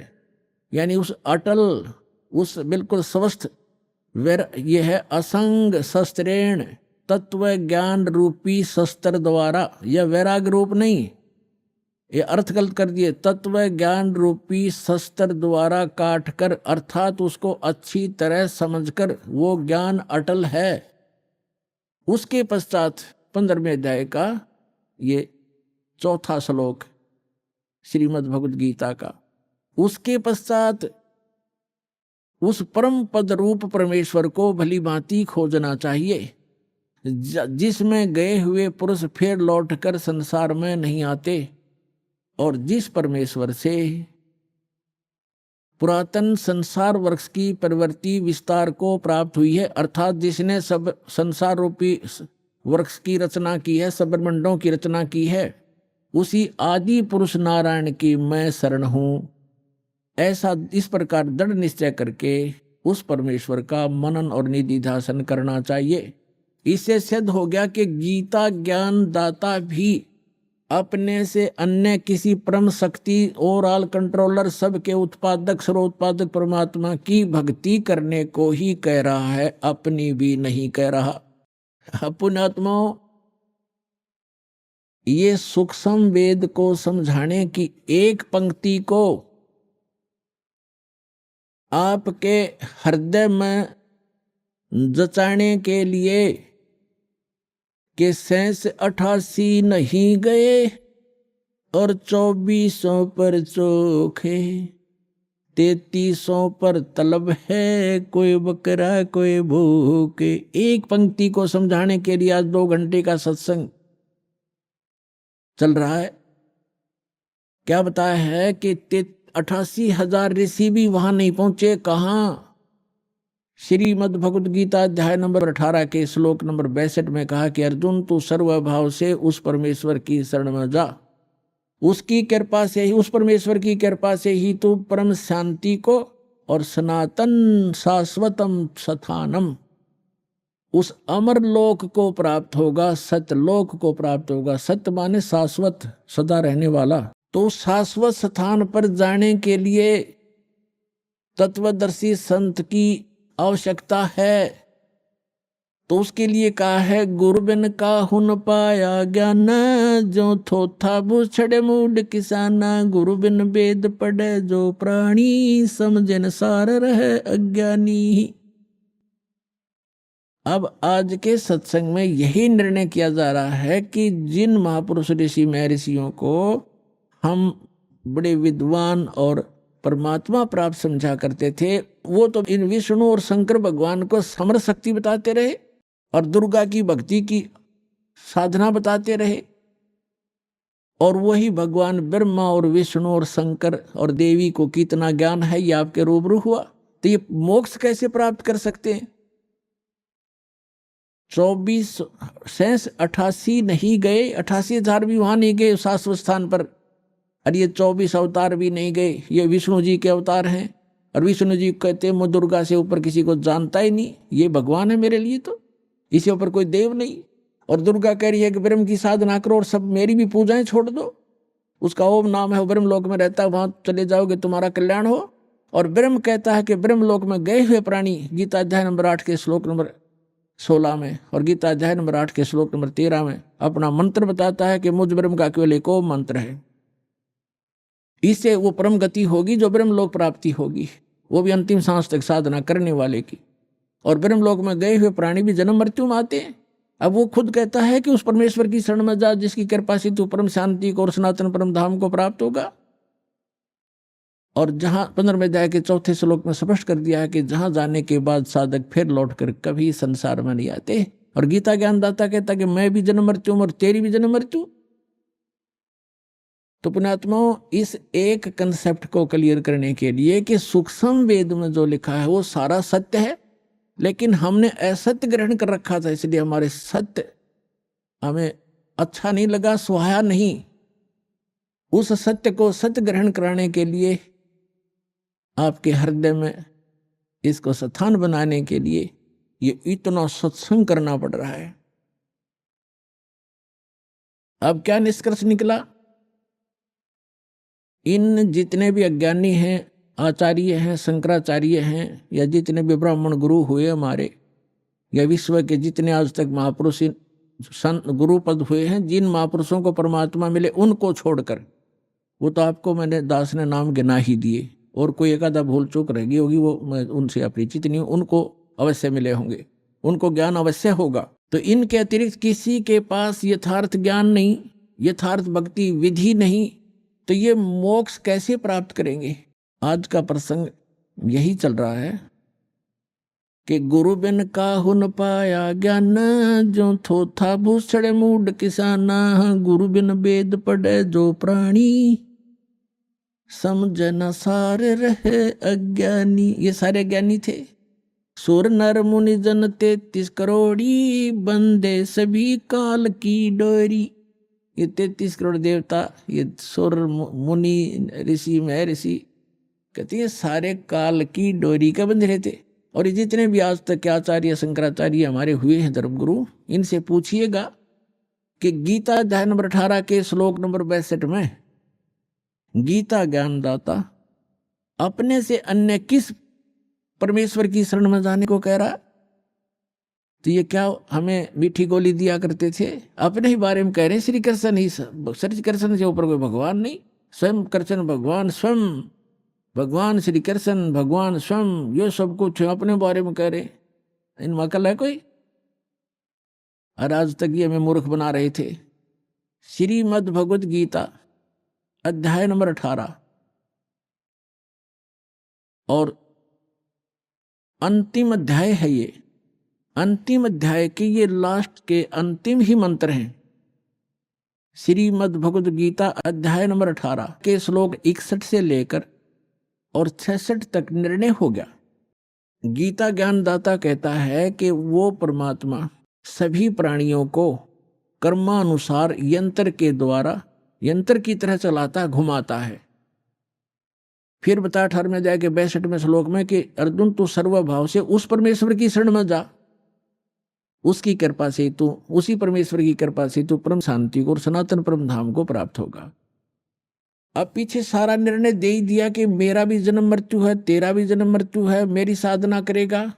यानी उस अटल, उस बिल्कुल स्वस्थ, यह है असंग शस्त्रेण, तत्व ज्ञान रूपी शस्त्र द्वारा, यह वैराग रूप नहीं, ये अर्थ गलत कर दिए, तत्व ज्ञान रूपी शस्त्र द्वारा काट कर, अर्थात उसको अच्छी तरह समझकर वो ज्ञान अटल है। उसके पश्चात 15वें अध्याय का ये 4था श्लोक श्रीमद् भगवद गीता का, उसके पश्चात उस परम पद रूप परमेश्वर को भली भांति खोजना चाहिए, जिसमें गए हुए पुरुष फिर लौटकर संसार में नहीं आते, और जिस परमेश्वर से पुरातन संसार वृक्ष की प्रवृत्ति विस्तार को प्राप्त हुई है, अर्थात जिसने सब संसार रूपी वृक्ष की रचना की है, सब ब्रह्मांडों की रचना की है, उसी आदि पुरुष नारायण की मैं शरण हूं। ऐसा इस प्रकार दृढ़ निश्चय करके उस परमेश्वर का मनन और निधिध्यासन करना चाहिए। इससे सिद्ध हो गया कि गीता ज्ञान दाता भी अपने से अन्य किसी परम शक्ति ओवरऑल कंट्रोलर, सबके उत्पादक सर्वोत्पादक परमात्मा की भक्ति करने को ही कह रहा है, अपनी भी नहीं कह रहा। पुण्यात्माओं, ये सूक्ष्म वेद को समझाने की एक पंक्ति को आपके हृदय में जचाने के लिए कि 88 नहीं गए और 2400 पर चोखे, 3300 पर तलब है, कोई बकरा कोई भूखे। एक पंक्ति को समझाने के लिए आज 2 घंटे का सत्संग चल रहा है। क्या बताया है कि 88,000 ऋषि भी वहां नहीं पहुंचे। कहां? श्रीमद् भगवद गीता अध्याय नंबर 18 के श्लोक नंबर 62 में कहा कि अर्जुन तू सर्वभाव से उस परमेश्वर की शरण में जा, उसकी कृपा से ही, उस परमेश्वर की कृपा से ही तू परम शांति को और सनातन शाश्वतम स्थानम, उस अमर लोक को प्राप्त होगा, सतलोक को प्राप्त होगा। सत्य माने शाश्वत, सदा रहने वाला। तो शाश्वत स्थान पर जाने के लिए तत्वदर्शी संत की आवश्यकता है। तो उसके लिए कहा है गुरु बिन काहू न पाया ज्ञान, जो थोथा बुछड़े मूड किसाना, गुरु बिन वेद पढ़े जो प्राणी, समझन सार रहे अज्ञानी। अब आज के सत्संग में यही निर्णय किया जा रहा है कि जिन महापुरुष ऋषि महर्षियों को हम बड़े विद्वान और परमात्मा प्राप्त समझा करते थे, वो तो इन विष्णु और शंकर भगवान को समर शक्ति बताते रहे और दुर्गा की भक्ति की साधना बताते रहे और वही भगवान ब्रह्मा और विष्णु और शंकर और देवी को कितना ज्ञान है, ये आपके रूबरू हुआ। तो ये मोक्ष कैसे प्राप्त कर सकते हैं? 24 शेष 88 नहीं गए, 88,000 भी वहां नहीं गए शाश्वत स्थान पर, और ये 24 अवतार भी नहीं गए। ये विष्णु जी के अवतार हैं, और विष्णु जी कहते हैं मैं दुर्गा से ऊपर किसी को जानता ही नहीं, ये भगवान है मेरे लिए, तो इससे ऊपर कोई देव नहीं। और दुर्गा कह रही है कि ब्रह्म की साधना करो और सब मेरी भी पूजाएं छोड़ दो। उसका ओम नाम है, वो ब्रह्म लोक में रहता है, वहां चले जाओगे तुम्हारा कल्याण हो। और ब्रह्म कहता है कि ब्रह्म लोक में गए हुए प्राणी, गीता अध्याय नंबर 8 के श्लोक नंबर 16 में और गीता अध्याय नंबर 8 के श्लोक नंबर 13 में अपना मंत्र बताता है कि मुझ ब्रह्म का केवल एक ओम मंत्र है। इससे वो परम गति होगी जो ब्रह्म लोक प्राप्ति होगी, वो भी अंतिम सांस तक साधना करने वाले की। और ब्रह्म लोक में गए हुए प्राणी भी जन्म मृत्यु में आते हैं। अब वो खुद कहता है कि उस परमेश्वर की शरण में जा जिसकी कृपा से तू परम शांति को और सनातन परम धाम को प्राप्त होगा। और जहां 15वें अध्याय के 4थे श्लोक में स्पष्ट कर दिया है कि जहां जाने के बाद साधक फिर लौटकर कभी संसार में नहीं आते। और गीता ज्ञानदाता कहता कि मैं भी जन्म मृत्यु हूं और तेरी भी जन्म मृत्यु। तो पुण्यात्माओं, इस एक कंसेप्ट को क्लियर करने के लिए कि सूक्ष्म वेद में जो लिखा है वो सारा सत्य है, लेकिन हमने असत्य ग्रहण कर रखा था, इसलिए हमारे सत्य हमें अच्छा नहीं लगा, सुहाया नहीं। उस सत्य को सत्य ग्रहण कराने के लिए आपके हृदय में इसको स्थान बनाने के लिए ये इतना सत्संग करना पड़ रहा है। अब क्या निष्कर्ष निकला? इन जितने भी अज्ञानी हैं, आचार्य हैं, शंकराचार्य हैं, या जितने भी ब्राह्मण गुरु हुए हमारे, या विश्व के जितने आज तक महापुरुष गुरु पद हुए हैं, जिन महापुरुषों को परमात्मा मिले उनको छोड़कर, वो तो आपको मैंने दास ने नाम गिना ही दिए, और कोई एक आधा भूल चूक रहेगी होगी, वो मैं उनसे अपरिचित नहीं हूं, उनको अवश्य मिले होंगे, उनको ज्ञान अवश्य होगा। तो इनके अतिरिक्त किसी के पास यथार्थ ज्ञान नहीं, यथार्थ भक्ति विधि नहीं, तो ये मोक्ष कैसे प्राप्त करेंगे? आज का प्रसंग यही चल रहा है कि गुरु बिन काहु न पाया ज्ञान, जो थोथा भूषण मूड किसाना, गुरु बिन वेद पढ़े जो प्राणी, समझ न सार रहे अज्ञानी। ये सारे ज्ञानी थे। सुर नर मुनि जन 33 करोड़ी, बंदे सभी काल की डोरी। ये 33 करोड़ देवता, ये सुर मुनि ऋषि महर्षि, कहते हैं सारे काल की डोरी का बंध रहे थे। और ये जितने भी आज तक के आचार्य शंकराचार्य हमारे हुए हैं धर्मगुरु, इनसे पूछिएगा कि गीता अध्याय नंबर 18 के श्लोक नंबर 62 में गीता ज्ञानदाता अपने से अन्य किस परमेश्वर की शरण में जाने को कह रहा? तो ये क्या हमें मीठी गोली दिया करते थे? अपने ही बारे में कह रहे हैं श्री कृष्ण ही, श्री कृष्ण से ऊपर कोई भगवान नहीं, स्वयं कृष्ण भगवान, स्वयं भगवान श्री कृष्ण भगवान स्वयं, ये सब कुछ अपने बारे में कह रहे। इनमें अकल है कोई? और आज तक ये हमें मूर्ख बना रहे थे। श्रीमद् भगवद गीता अध्याय नंबर 18 और अंतिम अध्याय है ये। अंतिम अध्याय के ये लास्ट के अंतिम ही मंत्र हैं। श्रीमद् भगवद गीता अध्याय नंबर 18 के श्लोक 61 से लेकर और 66 तक निर्णय हो गया। गीता ज्ञानदाता कहता है कि वो परमात्मा सभी प्राणियों को कर्मानुसार यंत्र के द्वारा, यंत्र की तरह चलाता, घुमाता है। फिर बता 18वें अध्याय के 62वें श्लोक में कि अर्जुन तू सर्वभाव से उस परमेश्वर की शरण में जा, उसकी कृपा से तू, उसी परमेश्वर की कृपा से तू परम शांति को और सनातन परम धाम को प्राप्त होगा। अब पीछे सारा निर्णय दे ही दिया कि मेरा भी जन्म मृत्यु है, तेरा भी जन्म मृत्यु है, मेरी साधना करेगा।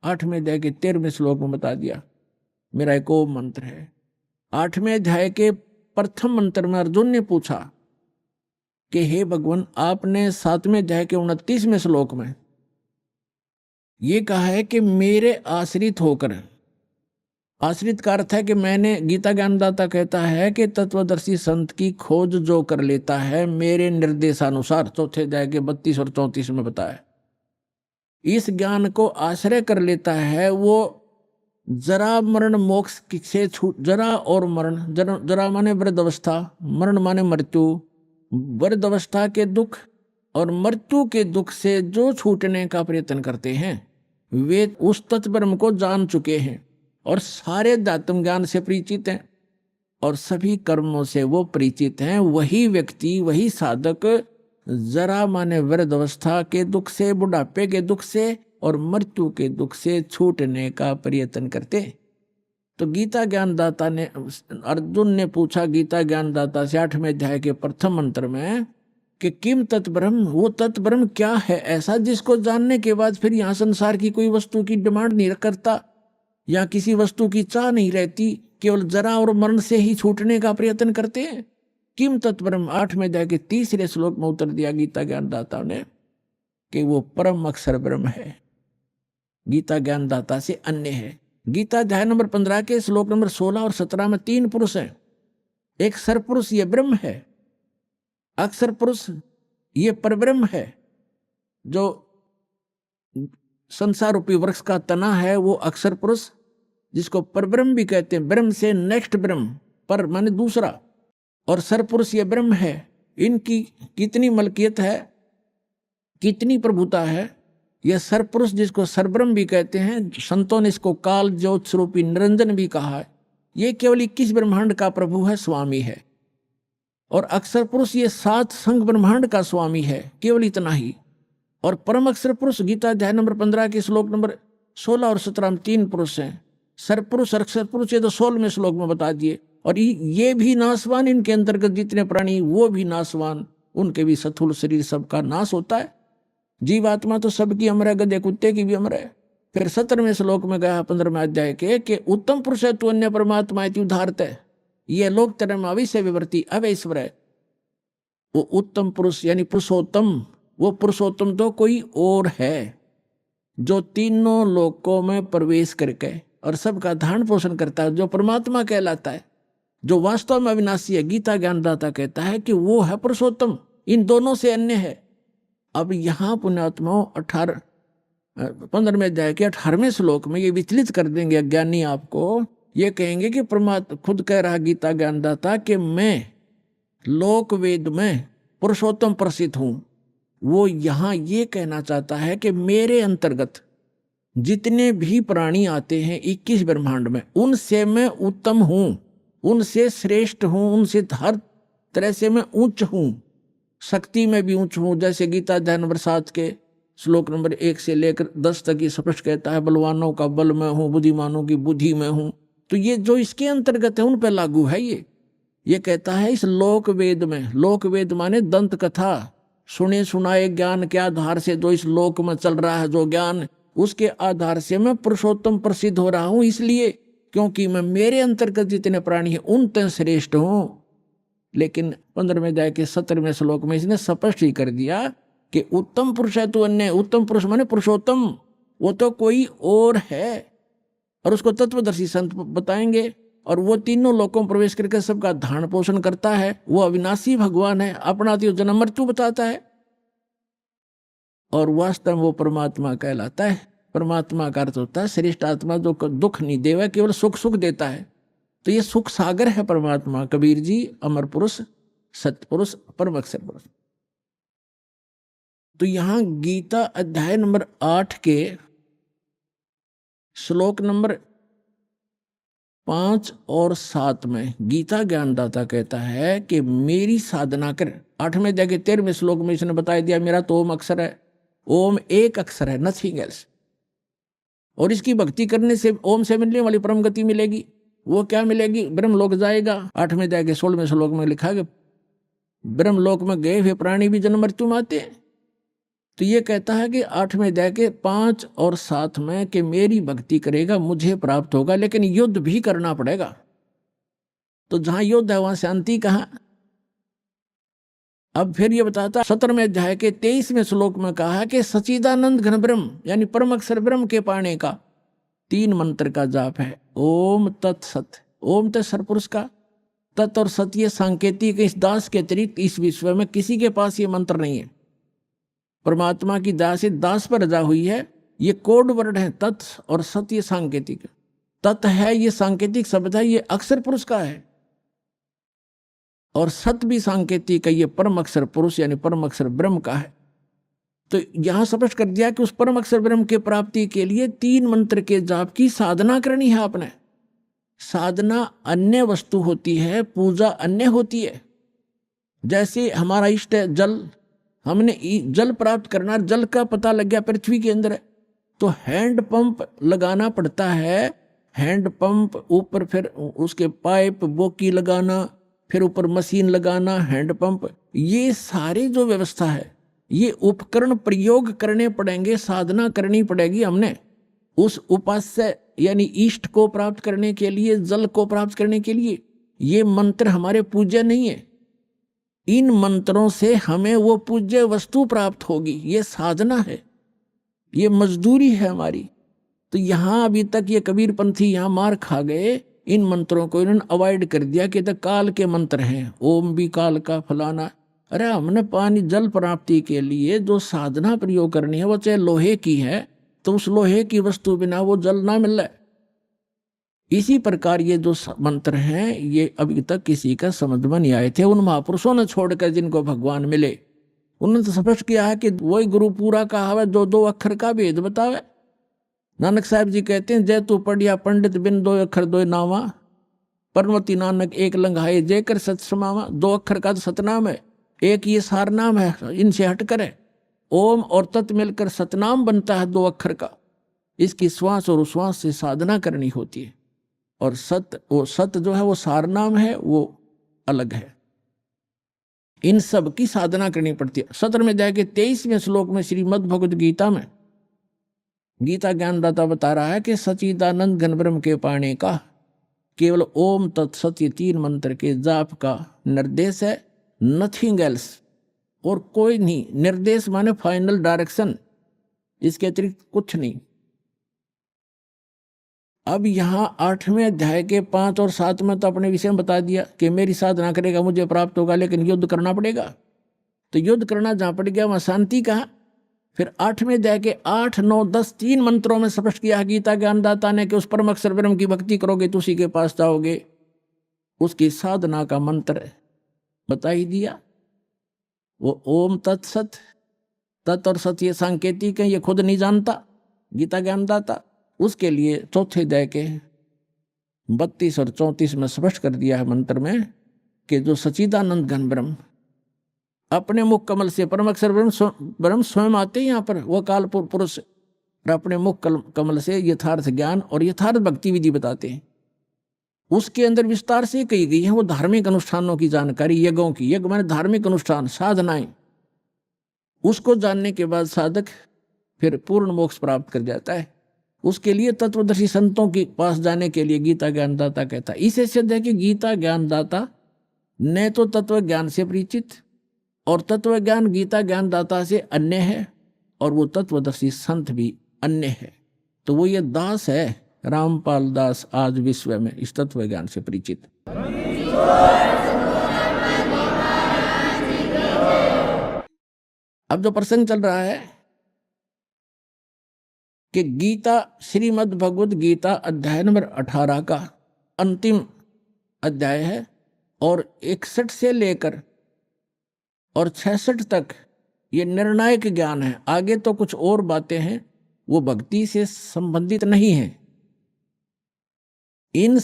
8वें अध्याय के 13वें श्लोक में बता दिया मेरा एक ओम मंत्र है। 8वें अध्याय के प्रथम मंत्र में अर्जुन ने पूछा कि हे भगवान, आपने 7वें अध्याय के 29वें श्लोक में ये कहा है कि मेरे आश्रित होकर, आश्रित का अर्थ है कि मैंने, गीता ज्ञानदाता कहता है कि तत्वदर्शी संत की खोज जो कर लेता है मेरे निर्देशानुसार, चौथे अध्याय के 32 और 34 में बताया, इस ज्ञान को आश्रय कर लेता है, वो जरा मरण मोक्ष से छूट, जरा और मरण, जरा माने वृद्धावस्था, मरण माने मृत्यु, वृद्धावस्था के दुख और मृत्यु के दुख से जो छूटने का प्रयत्न करते हैं वे उस तत्ब्रह्म को जान चुके हैं और सारे अध्यात्म ज्ञान से परिचित हैं और सभी कर्मों से वो परिचित हैं। वही व्यक्ति, वही साधक जरा माने वृद्धावस्था के दुख से, बुढ़ापे के दुख से और मृत्यु के दुख से छूटने का प्रयत्न करते। तो गीता ज्ञानदाता ने, अर्जुन ने पूछा गीता ज्ञानदाता से 8वें अध्याय के प्रथम मंत्र में कि किम तत्ब्रह्म, वो तत्ब्रह्म क्या है ऐसा जिसको जानने के बाद फिर यहाँ संसार की कोई वस्तु की डिमांड नहीं करता या किसी वस्तु की चाह नहीं रहती, केवल जरा और मरण से ही छूटने का प्रयत्न करते हैं। किम तत्ब्रह्म 8वें अध्याय के 3रे श्लोक में उत्तर दिया गीता ज्ञानदाता ने कि वो परम अक्षर ब्रह्म है, गीता ज्ञानदाता से अन्य है। गीता अध्याय नंबर 15 के श्लोक नंबर 16 और 17 में 3 पुरुष हैं। एक सरपुरुष ये ब्रह्म है, अक्षर पुरुष ये परब्रह्म है, जो संसार रूपी वृक्ष का तना है वो अक्षर पुरुष, जिसको परब्रह्म भी कहते हैं। ब्रह्म से नेक्स्ट ब्रह्म, पर माने दूसरा, और सरपुरुष ये ब्रह्म है। इनकी कितनी मलकियत है, कितनी प्रभुता है। यह सरपुरुष जिसको सरब्रह्म भी कहते हैं, संतों ने इसको काल ज्योत स्वरूपी निरंजन भी कहा है। ये केवल 21 ब्रह्मांड का प्रभु है, स्वामी है। और अक्षर पुरुष ये 7 संघ ब्रह्मांड का स्वामी है, केवल इतना ही। और परम अक्षर पुरुष गीता अध्याय नंबर 15 के श्लोक नंबर 16 और 17 में 3 पुरुष हैं। सरपुरुष और अक्षर पुरुष ये तो 16वें श्लोक में बता दिए। और ये भी नाशवान, इनके अंतर्गत जितने प्राणी वो भी नाशवान, उनके भी स्थूल शरीर सबका नाश होता है। जीवात्मा तो सबकी अमर है, गधे कुत्ते की भी अमर है। फिर 17वें श्लोक में गया 15वें अध्याय के कि उत्तम पुरुष है तू अन्य परमात्मा उदाहरत है, ये लोक तरम अविश्य विवर्ती अवैश्वर है। वो उत्तम पुरुष यानी पुरुषोत्तम, वो पुरुषोत्तम तो कोई और है जो तीनों लोकों में प्रवेश करके और सबका धारण पोषण करता है, जो परमात्मा कहलाता है, जो वास्तव में अविनाशी है। गीता ज्ञानदाता कहता है कि वो है पुरुषोत्तम, इन दोनों से अन्य है। अब यहाँ पुण्यात्माओं 15वें अध्याय के 18वें श्लोक में ये विचलित कर देंगे अज्ञानी आपको। ये कहेंगे कि परमात्मा खुद कह रहा गीता ज्ञानदाता कि मैं लोक वेद में पुरुषोत्तम प्रसिद्ध हूँ। वो यहाँ ये कहना चाहता है कि मेरे अंतर्गत जितने भी प्राणी आते हैं 21 ब्रह्मांड में, उनसे मैं उत्तम हूँ, उनसे श्रेष्ठ हूँ, उनसे हर तरह से मैं उच्च हूँ, शक्ति में भी उच्च हूँ। जैसे गीता अध्याय नंबर 7 के श्लोक नंबर 1 से लेकर 10 तक ये स्पष्ट कहता है, बलवानों का बल में हूँ, बुद्धिमानों की बुद्धि में हूँ। तो ये जो इसके अंतर्गत है उन पर लागू है। ये कहता है इस लोक वेद में, लोक वेद माने दंत कथा, सुने सुनाए ज्ञान के आधार से जो इस लोक में चल रहा है जो ज्ञान, उसके आधार से मैं पुरुषोत्तम प्रसिद्ध हो रहा हूँ, इसलिए क्योंकि मैं मेरे अंतर्गत जितने प्राणी हैं उन तक श्रेष्ठ हूँ। लेकिन 15वें अध्याय के 17वें श्लोक में इसने स्पष्ट ही कर दिया कि उत्तम पुरुष है तो अन्य, उत्तम पुरुष माने पुरुषोत्तम, वो तो कोई और है। और उसको तत्वदर्शी संत बताएंगे। और वो तीनों लोकों में प्रवेश करके सबका धारण पोषण करता है। वो अविनाशी भगवान है, अपना तो जन्म मृत्यु बताता है और वास्तव में वो परमात्मा कहलाता है। परमात्मा का अर्थ होता है श्रेष्ठ आत्मा, जो दुख नहीं देवा, केवल सुख सुख देता है। तो ये सुख सागर है परमात्मा। कबीर जी अमर पुरुष, सत्य पुरुष, परम अक्षर पुरुष। तो यहां गीता अध्याय नंबर 8 के श्लोक नंबर 5 और 7 में गीता ज्ञानदाता कहता है कि मेरी साधना कर। 8वें अध्याय के 13वें श्लोक में इसने बता दिया मेरा तो ओम अक्षर है, ओम एक अक्षर है, नथिंग एल्स। और इसकी भक्ति करने से ओम से मिलने वाली परम गति मिलेगी। वो क्या मिलेगी? ब्रह्मलोक जाएगा। 8वें अध्याय के 16वें श्लोक में लिखा है ब्रह्मलोक में गए हुए प्राणी भी जन्म मृत्यु में आते हैं। तो ये कहता है कि 8वें अध्याय के 5 और 7 में कि मेरी भक्ति करेगा मुझे प्राप्त होगा, लेकिन युद्ध भी करना पड़ेगा। तो जहां युद्ध है वहां शांति कहां? अब फिर ये बताता 17वें अध्याय के 23वें श्लोक में कहा कि सच्चिदानंद घन ब्रह्म यानी परम अक्षर ब्रह्म के पाने का 3 मंत्र का जाप है। ओम तत्सत। ओम तो सरपुरुष का, तत् और सत ये सांकेतिक, इस दास के अतिरिक्त इस विश्व में किसी के पास ये मंत्र नहीं है। परमात्मा की दास से दास पर रजा हुई है। ये कोड वर्ड है, तत् और सत्य सांकेतिक। तत् है ये सांकेतिक शब्द है, ये अक्षर पुरुष का है, और सत भी सांकेतिक है, ये परम अक्षर पुरुष यानी परम अक्षर ब्रह्म का है। तो यहां स्पष्ट कर दिया कि उस परम अक्षर ब्रह्म के प्राप्ति के लिए 3 मंत्र के जाप की साधना करनी है आपने। साधना अन्य वस्तु होती है, पूजा अन्य होती है। जैसे हमारा इष्ट है जल, हमने जल प्राप्त करना, जल का पता लग गया पृथ्वी के अंदर है, तो हैंड पंप लगाना पड़ता है। हैंड पंप ऊपर फिर उसके पाइप बोकी लगाना, फिर ऊपर मशीन लगाना, हैंड पंप, ये सारी जो व्यवस्था है, ये उपकरण प्रयोग करने पड़ेंगे, साधना करनी पड़ेगी हमने उस उपास्य यानी इष्ट को प्राप्त करने के लिए, जल को प्राप्त करने के लिए। ये मंत्र हमारे पूज्य नहीं है, इन मंत्रों से हमें वो पूज्य वस्तु प्राप्त होगी, ये साधना है, ये मजदूरी है हमारी। तो यहाँ अभी तक ये कबीर पंथी यहाँ मार खा गए, इन मंत्रों को इन्होंने अवॉइड कर दिया कि तो काल के मंत्र हैं, ओम भी काल का फलाना। अरे हमने पानी जल प्राप्ति के लिए जो साधना प्रयोग करनी है वो चाहे लोहे की है, तो उस लोहे की वस्तु बिना वो जल ना मिल रहा है। इसी प्रकार ये जो मंत्र हैं ये अभी तक किसी का समझ में नहीं आए थे, उन महापुरुषों ने छोड़कर जिनको भगवान मिले उन्होंने तो स्पष्ट किया है कि वही गुरु पूरा कहा हुआ, 2 अक्षर का भेद बतावे। नानक साहब जी कहते हैं, जय तू पढ़िया पंडित बिन 2 अक्षर 2 नामा, परमति नानक एक लंघाए जय कर सत समावा। 2 अक्षर का तो सतनाम है, एक ये सार नाम है, इनसे हटकर है। ओम और तत् मिलकर सतनाम बनता है 2 अक्षर का। इसकी श्वास और उश्वास से साधना करनी होती है, और सत जो है वो सार नाम है, वो अलग है। इन सब की साधना करनी पड़ती है। 17 में जाके 23वें श्लोक में श्रीमद् भगवद गीता में गीता ज्ञानदाता बता रहा है कि सच्चिदानंद घन ब्रह्म के पाने का केवल ओम तत्सत ये 3 मंत्र के जाप का निर्देश है, नथिंग एल्स, और कोई नहीं। निर्देश माने फाइनल डायरेक्शन, इसके अतिरिक्त कुछ नहीं। अब यहाँ 8वें अध्याय के 5 और 7 में तो अपने विषय में बता दिया कि मेरी साधना करेगा मुझे प्राप्त होगा, लेकिन युद्ध करना पड़ेगा। तो युद्ध करना जहाँ पड़ गया वहाँ शांति कहाँ। फिर 8वें अध्याय के 8, 9, 10 3 मंत्रों में स्पष्ट किया गीता ज्ञानदाता ने कि उस परम अक्षर ब्रह्म की भक्ति करोगे तो उसी के पास जाओगे। उसकी साधना का मंत्र बता ही दिया, वो ओम तत्सत। तत् और सत ये सांकेतिक है, ये खुद नहीं जानता गीता ज्ञानदाता। उसके लिए 4थे अध्याय के 32 और 34 में स्पष्ट कर दिया है मंत्र में कि जो सच्चिदानंद घन ब्रह्म अपने मुख कमल से, परम अक्षर ब्रह्म स्वयं आते हैं यहाँ पर, वो काल पुरुष, और अपने मुख कमल से यथार्थ ज्ञान और यथार्थ भक्ति विधि बताते हैं। उसके अंदर विस्तार से कही गई है वो धार्मिक अनुष्ठानों की जानकारी, यज्ञों की। यज्ञ माने धार्मिक अनुष्ठान, साधनाएं। उसको जानने के बाद साधक फिर पूर्ण मोक्ष प्राप्त कर जाता है। उसके लिए तत्वदर्शी संतों के पास जाने के लिए गीता ज्ञानदाता कहता है। इसे सिद्ध है कि गीता ज्ञानदाता न तो तत्व ज्ञान से परिचित, और तत्व ज्ञान गीता ज्ञानदाता से अन्य है, और वो तत्वदर्शी संत भी अन्य है। तो वो ये दास है, रामपाल दास, आज विश्व में इस तत्व ज्ञान से परिचित। अब जो प्रसंग चल रहा है कि गीता, श्रीमद् भगवद गीता अध्याय नंबर 18 का अंतिम अध्याय है, और 61 से लेकर और 66 तक ये निर्णायक ज्ञान है। आगे तो कुछ और बातें हैं, वो भक्ति से संबंधित नहीं है। इन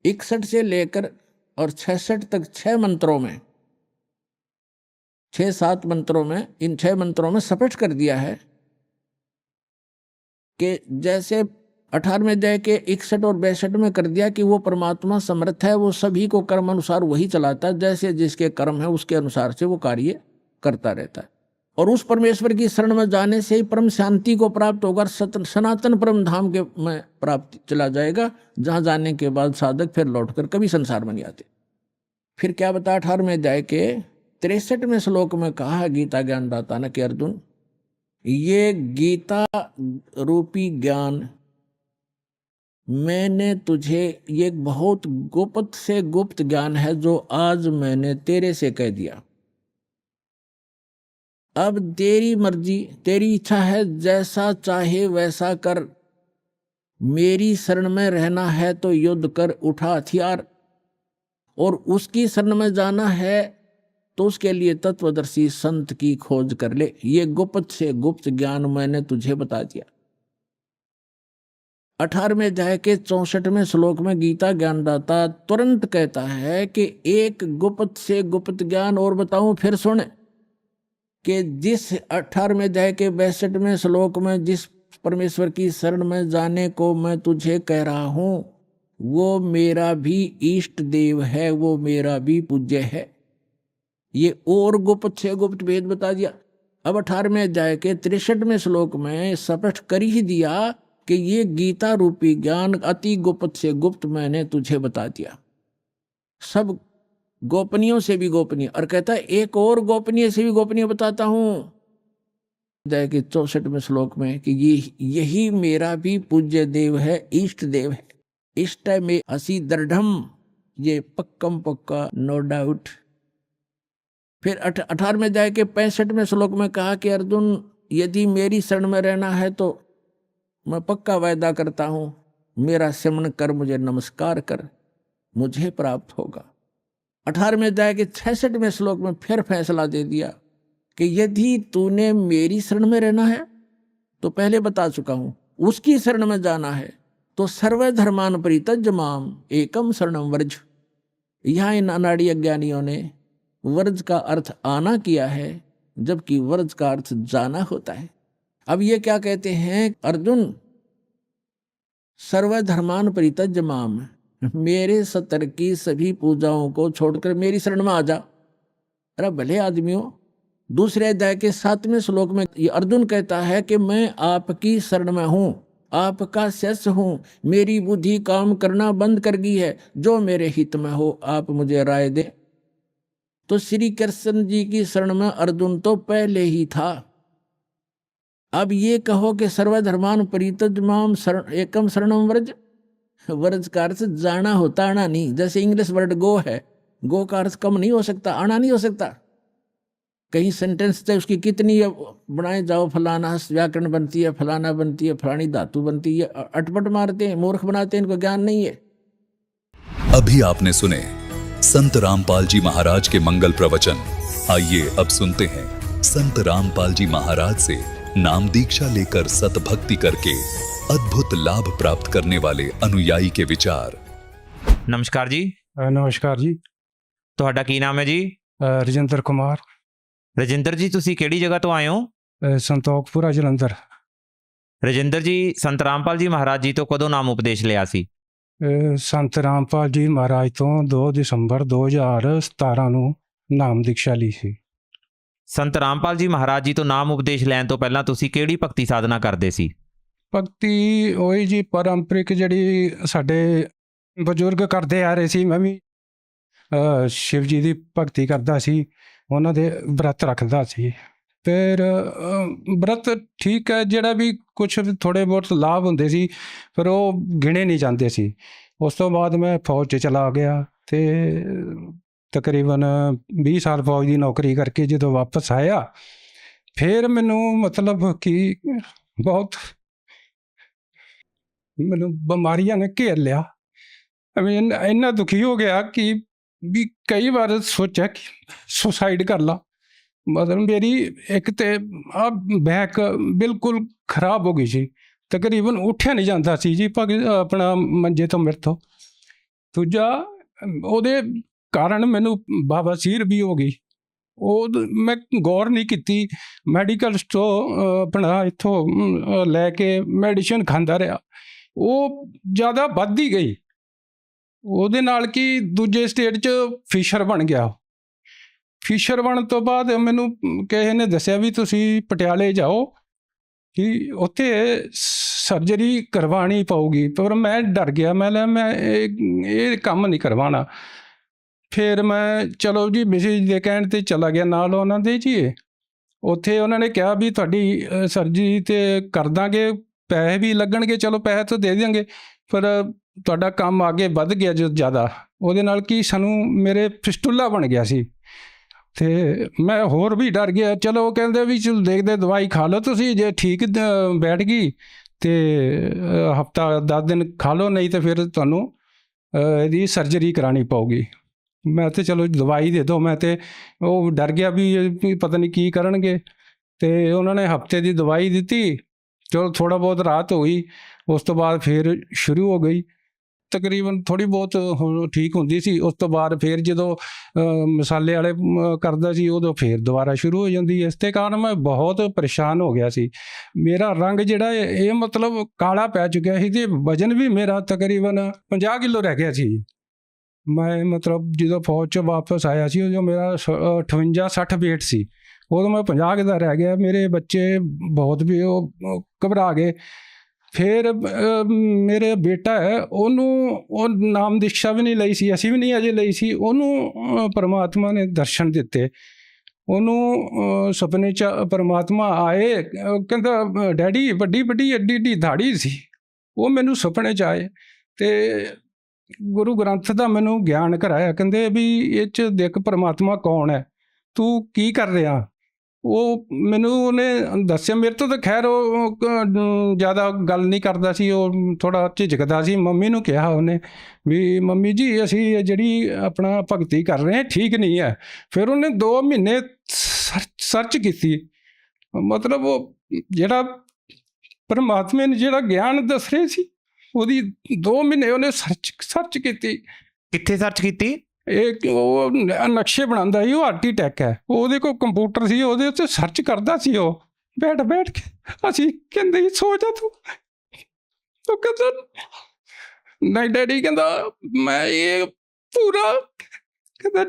61 से लेकर और 66 तक 6 मंत्रों में, 6-7 मंत्रों में, इन 6 मंत्रों में स्पष्ट कर दिया है कि जैसे 18वें अध्याय के 61 और 62 में कर दिया कि वो परमात्मा समर्थ है, वो सभी को कर्म अनुसार वही चलाता है, जैसे जिसके कर्म है उसके अनुसार से वो कार्य करता रहता है। और उस परमेश्वर की शरण में जाने से ही परम शांति को प्राप्त होगा, सनातन परम धाम के में प्राप्त चला जाएगा, जहाँ जाने के बाद साधक फिर लौटकर कभी संसार में नहीं आते। फिर क्या बता 18वें अध्याय के 63वें श्लोक में कहा है गीता ज्ञानदाता ने कि अर्जुन, ये गीता रूपी ज्ञान मैंने तुझे, ये बहुत गुप्त से गुप्त ज्ञान है जो आज मैंने तेरे से कह दिया। अब तेरी मर्जी, तेरी इच्छा है, जैसा चाहे वैसा कर। मेरी शरण में रहना है तो युद्ध कर उठा हथियार, और उसकी शरण में जाना है तो उसके लिए तत्वदर्शी संत की खोज कर ले। ये गुप्त से गुप्त ज्ञान मैंने तुझे बता दिया। 18वें अध्याय के 64वें श्लोक में गीता ज्ञानदाता तुरंत कहता है कि एक गुप्त से गुप्त ज्ञान और बताऊं, फिर सुने कि जिस 18वें अध्याय के 62वें श्लोक में जिस परमेश्वर की शरण में जाने को मैं तुझे कह रहा हूं, वो मेरा भी इष्ट देव है, वो मेरा भी पूज्य है। ये और गुप्त से गुप्त भेद बता दिया। अब 18वें अध्याय के 63वें श्लोक में स्पष्ट कर ही दिया कि ये गीता रूपी ज्ञान अति गुप्त से गुप्त मैंने तुझे बता दिया, सब गोपनीयों से भी गोपनीय। और कहता है एक और गोपनीय से भी गोपनीय बताता हूं, अध्याय के 64वें श्लोक में, कि यही मेरा भी पूज्य देव है, इष्ट देव है। इष्ट में असी दृढ़म, ये पक्कम पक्का, नो डाउट। फिर 18वें अध्याय के 65वें श्लोक में कहा कि अर्जुन, यदि मेरी शरण में रहना है तो मैं पक्का वायदा करता हूं, मेरा सिमरन कर, मुझे नमस्कार कर, मुझे प्राप्त होगा। 18वें अध्याय के 66वें श्लोक में फिर फैसला दे दिया कि यदि तूने मेरी शरण में रहना है, तो पहले बता चुका हूं, उसकी शरण में जाना है तो सर्वधर्मान परित्यज्य माम एकम शरणम व्रज। यहां इन अनाड़ी अज्ञानियों ने व्रज का अर्थ आना किया है, जबकि व्रज का अर्थ जाना होता है। अब ये क्या कहते हैं, अर्जुन सर्वधर्मान परित्यज्य माम, मेरे सतर की सभी पूजाओं को छोड़कर मेरी शरण में आ जा। अरे भले आदमियों, दूसरे अध्याय के 7वें श्लोक में ये अर्जुन कहता है कि मैं आपकी शरण में हूं, आपका शिष्य हूं, मेरी बुद्धि काम करना बंद कर गई है, जो मेरे हित में हो आप मुझे राय दे। तो श्री कृष्ण जी की शरण में अर्जुन तो पहले ही था। अब ये कहो कि सर्वधर्मान परित्यज्य माम एकम शरणम व्रज, व्रज का अर्थ जाना होता, आना नहीं। जैसे इंग्लिश वर्ड गो है, गो का अर्थ कम नहीं हो सकता, आना नहीं हो सकता। कहीं सेंटेंस थे उसकी कितनी बनाए जाओ, फलाना व्याकरण बनती है, फलाना बनती है, फलानी धातु बनती है, अटपट मारते हैं, मूर्ख बनाते हैं, इनको ज्ञान नहीं है। अभी आपने सुने संत रामपाल जी महाराज के मंगल प्रवचन। आइए अब सुनते हैं संत रामपाल जी महाराज से नाम दीक्षा लेकर सतभक्ति करके अद्भुत लाभ प्राप्त करने वाले अनुयायी के विचार। नमस्कार जी। नमस्कार जी। ਤੁਹਾਡਾ ਕੀ ਨਾਮ ਹੈ ਜੀ? ਰਜਿੰਦਰ ਕੁਮਾਰ। ਰਜਿੰਦਰ ਜੀ, ਤੁਸੀਂ ਕਿਹੜੀ ਜਗ੍ਹਾ ਤੋਂ ਆਏ ਹੋ? ਸੰਤੋਖਪੁਰਾ ਜਲੰਧਰ। ਰਜਿੰਦਰ ਜੀ, ਸੰਤ ਰਾਮਪਾਲ ਜੀ ਮਹਾਰਾਜ ਜੀ ਤੋਂ ਕਦੋਂ ਨਾਮ ਉਪਦੇਸ਼ ਲਿਆ ਸੀ? ਸੰਤ ਰਾਮਪਾਲ ਜੀ ਮਹਾਰਾਜ ਤੋਂ 2 ਦਸੰਬਰ 2017 ਨੂੰ ਨਾਮ ਦੀਕਸ਼ਾ ਲਈ ਸੀ। ਸੰਤ ਰਾਮਪਾਲ ਜੀ ਮਹਾਰਾਜ ਜੀ ਤੋਂ ਨਾਮ ਉਪਦੇਸ਼ ਲੈਣ ਤੋਂ ਪਹਿਲਾਂ ਤੁਸੀਂ ਕਿਹੜੀ ਭਗਤੀ ਸਾਧਨਾ ਕਰਦੇ ਸੀ? ਭਗਤੀ ਉਹੀ ਜੀ ਪਰੰਪਰਿਕ ਜਿਹੜੀ ਸਾਡੇ ਬਜ਼ੁਰਗ ਕਰਦੇ ਆ ਰਹੇ ਸੀ, ਮੈਂ ਵੀ ਸ਼ਿਵ ਜੀ ਦੀ ਭਗਤੀ ਕਰਦਾ ਸੀ, ਉਹਨਾਂ ਦੇ ਵਰਤ ਰੱਖਦਾ ਸੀ। ਫਿਰ ਵਰਤ ਠੀਕ ਹੈ, ਜਿਹੜਾ ਵੀ ਕੁਛ ਥੋੜ੍ਹੇ ਬਹੁਤ ਲਾਭ ਹੁੰਦੇ ਸੀ, ਫਿਰ ਉਹ ਗਿਣੇ ਨਹੀਂ ਜਾਂਦੇ ਸੀ। ਉਸ ਤੋਂ ਬਾਅਦ ਮੈਂ ਫੌਜ 'ਚ ਚਲਾ ਗਿਆ ਅਤੇ ਤਕਰੀਬਨ 20 ਸਾਲ ਫੌਜ ਦੀ ਨੌਕਰੀ ਕਰਕੇ ਜਦੋਂ ਵਾਪਸ ਆਇਆ, ਫਿਰ ਮੈਨੂੰ ਮਤਲਬ ਕਿ ਬਹੁਤ ਮੈਨੂੰ ਬਿਮਾਰੀਆਂ ਨੇ ਘੇਰ ਲਿਆ। ਇੰਨਾ ਦੁਖੀ ਹੋ ਗਿਆ ਕਿ ਵੀ ਕਈ ਵਾਰ ਸੋਚਿਆ ਕਿ ਸੁਸਾਈਡ ਕਰ ਲਾ। ਮਤਲਬ ਮੇਰੀ ਇੱਕ ਤਾਂ ਬੈਕ ਬਿਲਕੁਲ ਖਰਾਬ ਹੋ ਗਈ ਸੀ, ਤਕਰੀਬਨ ਉੱਠਿਆ ਨਹੀਂ ਜਾਂਦਾ ਸੀ ਜੀ ਆਪਣਾ ਮੰਜੇ ਤੋਂ ਮੇਰੇ ਤੋਂ। ਦੂਜਾ ਉਹਦੇ ਕਾਰਨ ਮੈਨੂੰ ਬਵਾਸੀਰ ਵੀ ਹੋ ਗਈ। ਉਹ ਮੈਂ ਗੌਰ ਨਹੀਂ ਕੀਤੀ, ਮੈਡੀਕਲ ਸਟੋਰ ਆਪਣਾ ਇੱਥੋਂ ਲੈ ਕੇ ਮੈਡੀਸਨ ਖਾਂਦਾ ਰਿਹਾ, ਉਹ ਜ਼ਿਆਦਾ ਵੱਧਦੀ ਗਈ। ਉਹਦੇ ਨਾਲ ਕਿ ਦੂਜੇ ਸਟੇਟ 'ਚ ਫਿਸ਼ਰ ਬਣ ਗਿਆ। ਫਿਸ਼ਰ ਬਣਨ ਤੋਂ ਬਾਅਦ ਮੈਨੂੰ ਕਿਸੇ ਨੇ ਦੱਸਿਆ ਵੀ ਤੁਸੀਂ ਪਟਿਆਲੇ ਜਾਓ ਕਿ ਉੱਥੇ ਸਰਜਰੀ ਕਰਵਾਉਣੀ ਪਊਗੀ, ਪਰ ਮੈਂ ਡਰ ਗਿਆ। ਮੈਂ ਇਹ ਕੰਮ ਨਹੀਂ ਕਰਵਾਉਣਾ। ਫਿਰ ਮੈਂ ਚਲੋ ਜੀ ਮਿਸਿਜ ਦੇ ਕਹਿਣ 'ਤੇ ਚਲਾ ਗਿਆ ਨਾਲ ਉਹਨਾਂ ਦੇ ਜੀ। ਉੱਥੇ ਉਹਨਾਂ ਨੇ ਕਿਹਾ ਵੀ ਤੁਹਾਡੀ ਸਰਜਰੀ 'ਤੇ ਕਰ ਦਾਂਗੇ, ਪੈਸੇ ਵੀ ਲੱਗਣਗੇ, ਚਲੋ ਪੈਸੇ ਤਾਂ ਦੇ ਦਿਆਂਗੇ, ਪਰ ਤੁਹਾਡਾ ਕੰਮ ਅੱਗੇ ਵੱਧ ਗਿਆ ਜੋ ਜ਼ਿਆਦਾ। ਉਹਦੇ ਨਾਲ ਕੀ ਸਾਨੂੰ ਮੇਰੇ ਫਿਸਟੁਲਾ ਬਣ ਗਿਆ ਸੀ ਅਤੇ ਮੈਂ ਹੋਰ ਵੀ ਡਰ ਗਿਆ। ਚਲੋ ਉਹ ਕਹਿੰਦੇ ਵੀ ਚਲੋ ਦੇਖਦੇ, ਦਵਾਈ ਖਾ ਲਓ ਤੁਸੀਂ, ਜੇ ਠੀਕ ਬੈਠ ਗਈ ਤੇ ਹਫਤਾ 10 ਦਿਨ ਖਾ ਲਓ, ਨਹੀਂ ਤਾਂ ਫਿਰ ਤੁਹਾਨੂੰ ਇਹਦੀ ਸਰਜਰੀ ਕਰਾਉਣੀ ਪਊਗੀ। ਮੈਂ ਤੇ ਚਲੋ ਦਵਾਈ ਦੇ ਦਿਓ, ਮੈਂ ਤੇ ਉਹ ਡਰ ਗਿਆ ਵੀ ਪਤਾ ਨਹੀਂ ਕੀ ਕਰਨਗੇ। ਤੇ ਉਹਨਾਂ ਨੇ ਹਫਤੇ ਦੀ ਦਵਾਈ ਦਿੱਤੀ, ਚਲੋ ਥੋੜ੍ਹਾ ਬਹੁਤ ਰਾਹਤ ਹੋਈ। ਉਸ ਤੋਂ ਬਾਅਦ ਫਿਰ ਸ਼ੁਰੂ ਹੋ ਗਈ, ਤਕਰੀਬਨ ਥੋੜ੍ਹੀ ਬਹੁਤ ਹੁਣ ਠੀਕ ਹੁੰਦੀ ਸੀ। ਉਸ ਤੋਂ ਬਾਅਦ ਫਿਰ ਜਦੋਂ ਮਸਾਲੇ ਵਾਲੇ ਕਰਦਾ ਸੀ, ਉਦੋਂ ਫਿਰ ਦੁਬਾਰਾ ਸ਼ੁਰੂ ਹੋ ਜਾਂਦੀ। ਇਸ ਦੇ ਕਾਰਨ ਮੈਂ ਬਹੁਤ ਪਰੇਸ਼ਾਨ ਹੋ ਗਿਆ ਸੀ। ਮੇਰਾ ਰੰਗ ਜਿਹੜਾ ਇਹ ਮਤਲਬ ਕਾਲਾ ਪੈ ਚੁੱਕਿਆ ਸੀ, ਅਤੇ ਵਜ਼ਨ ਵੀ ਮੇਰਾ ਤਕਰੀਬਨ 50 ਕਿਲੋ ਰਹਿ ਗਿਆ ਸੀ। ਮੈਂ ਮਤਲਬ ਜਦੋਂ ਫੌਜ 'ਚ ਵਾਪਸ ਆਇਆ ਸੀ, ਉਦੋਂ ਮੇਰਾ 58-60 ਵੇਟ ਸੀ, ਉਦੋਂ ਮੈਂ 50 ਦਾ ਰਹਿ ਗਿਆ। ਮੇਰੇ ਬੱਚੇ ਬਹੁਤ ਵੀ ਉਹ ਘਬਰਾ ਗਏ। ਫਿਰ ਮੇਰੇ ਬੇਟਾ ਹੈ, ਉਹ ਨਾਮ ਦੀਕਸ਼ਾ ਵੀ ਨਹੀਂ ਲਈ ਸੀ, ਅਸੀਂ ਵੀ ਨਹੀਂ ਅਜੇ ਲਈ ਸੀ। ਉਹਨੂੰ ਪਰਮਾਤਮਾ ਨੇ ਦਰਸ਼ਨ ਦਿੱਤੇ। ਉਹਨੂੰ ਸੁਪਨੇ 'ਚ ਪਰਮਾਤਮਾ ਆਏ, ਕਹਿੰਦਾ ਡੈਡੀ ਵੱਡੀ ਵੱਡੀ ਐਡੀ ਐਡੀ ਦਾੜੀ ਸੀ। ਉਹ ਮੈਨੂੰ ਸੁਪਨੇ 'ਚ ਆਏ ਅਤੇ ਗੁਰੂ ਗ੍ਰੰਥ ਦਾ ਮੈਨੂੰ ਗਿਆਨ ਕਰਾਇਆ। ਕਹਿੰਦੇ ਵੀ ਇਹ 'ਚ ਦੇਖ ਪਰਮਾਤਮਾ ਕੌਣ ਹੈ, ਤੂੰ ਕੀ ਕਰ ਰਿਹਾ। ਉਹ ਮੈਨੂੰ ਉਹਨੇ ਦੱਸਿਆ। ਮੇਰੇ ਤੋਂ ਤਾਂ ਖੈਰ ਉਹ ਜ਼ਿਆਦਾ ਗੱਲ ਨਹੀਂ ਕਰਦਾ ਸੀ, ਉਹ ਥੋੜ੍ਹਾ ਝਿਜਕਦਾ ਸੀ। ਮੰਮੀ ਨੂੰ ਕਿਹਾ ਉਹਨੇ ਵੀ ਮੰਮੀ ਜੀ ਅਸੀਂ ਜਿਹੜੀ ਆਪਣਾ ਭਗਤੀ ਕਰ ਰਹੇ ਹਾਂ ਠੀਕ ਨਹੀਂ ਹੈ। ਫਿਰ ਉਹਨੇ 2 ਮਹੀਨੇ ਸਰਚ ਕੀਤੀ, ਮਤਲਬ ਉਹ ਜਿਹੜਾ ਪਰਮਾਤਮਾ ਨੇ ਜਿਹੜਾ ਗਿਆਨ ਦੱਸ ਰਹੇ ਸੀ, ਉਹਦੀ 2 ਮਹੀਨੇ ਉਹਨੇ ਸਰਚ ਕੀਤੀ। ਕਿੱਥੇ ਸਰਚ ਕੀਤੀ? ਉਹ ਨਕਸ਼ੇ ਬਣਾਉਂਦਾ ਸੀ, ਉਹ ਆਰਕੀਟੈਕਟ ਹੈ। ਉਹਦੇ ਕੋਲ ਕੰਪਿਊਟਰ ਸੀ, ਉਹਦੇ ਉੱਤੇ ਸਰਚ ਕਰਦਾ ਸੀ ਉਹ ਬੈਠ ਕੇ। ਅਸੀਂ ਕਹਿੰਦੇ ਸੀ ਸੋ ਜਾ ਤੂੰ। ਉਹ ਕਹਿੰਦਾ ਨਹੀਂ ਡੈਡੀ, ਕਹਿੰਦਾ ਮੈਂ ਇਹ ਪੂਰਾ ਕਹਿੰਦਾ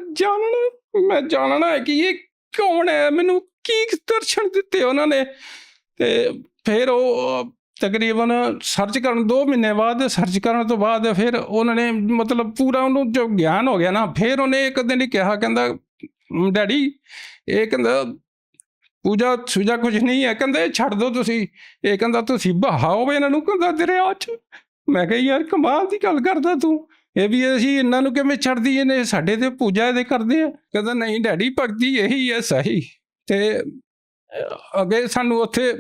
ਮੈਂ ਜਾਣਨਾ ਹੈ ਕਿ ਇਹ ਕੌਣ ਹੈ, ਮੈਨੂੰ ਕੀ ਦਰਸ਼ਨ ਦਿੱਤੇ ਉਹਨਾਂ ਨੇ। ਅਤੇ ਫਿਰ ਉਹ ਤਕਰੀਬਨ ਸਰਚ ਕਰਨ 2 ਮਹੀਨੇ ਬਾਅਦ ਸਰਚ ਕਰਨ ਤੋਂ ਬਾਅਦ ਫਿਰ ਉਹਨਾਂ ਨੇ ਮਤਲਬ ਪੂਰਾ ਉਹਨੂੰ ਜੋ ਗਿਆਨ ਹੋ ਗਿਆ ਨਾ, ਫਿਰ ਉਹਨੇ ਇੱਕ ਦਿਨ ਹੀ ਕਿਹਾ, ਕਹਿੰਦਾ ਡੈਡੀ ਇਹ ਕਹਿੰਦਾ ਪੂਜਾ ਸੂਜਾ ਕੁਝ ਨਹੀਂ ਹੈ, ਕਹਿੰਦਾ ਇਹ ਛੱਡ ਦਿਓ ਤੁਸੀਂ, ਇਹ ਕਹਿੰਦਾ ਤੁਸੀਂ ਬਹਾਓ ਇਹਨਾਂ ਨੂੰ, ਕਹਿੰਦਾ ਦਰਿਆ 'ਚ। ਮੈਂ ਕਿਹਾ ਯਾਰ ਕਮਾਲ ਦੀ ਗੱਲ ਕਰਦਾ ਤੂੰ, ਇਹ ਵੀ ਅਸੀਂ ਇਹਨਾਂ ਨੂੰ ਕਿਵੇਂ ਛੱਡ ਦਈਏ ਨੇ, ਸਾਡੇ ਤੇ ਪੂਜਾ ਇਹਦੇ ਕਰਦੇ ਆ। ਕਹਿੰਦਾ ਨਹੀਂ ਡੈਡੀ ਭਗਤੀ ਇਹੀ ਹੈ ਸਹੀ। ਅਤੇ ਅੱਗੇ ਸਾਨੂੰ ਉੱਥੇ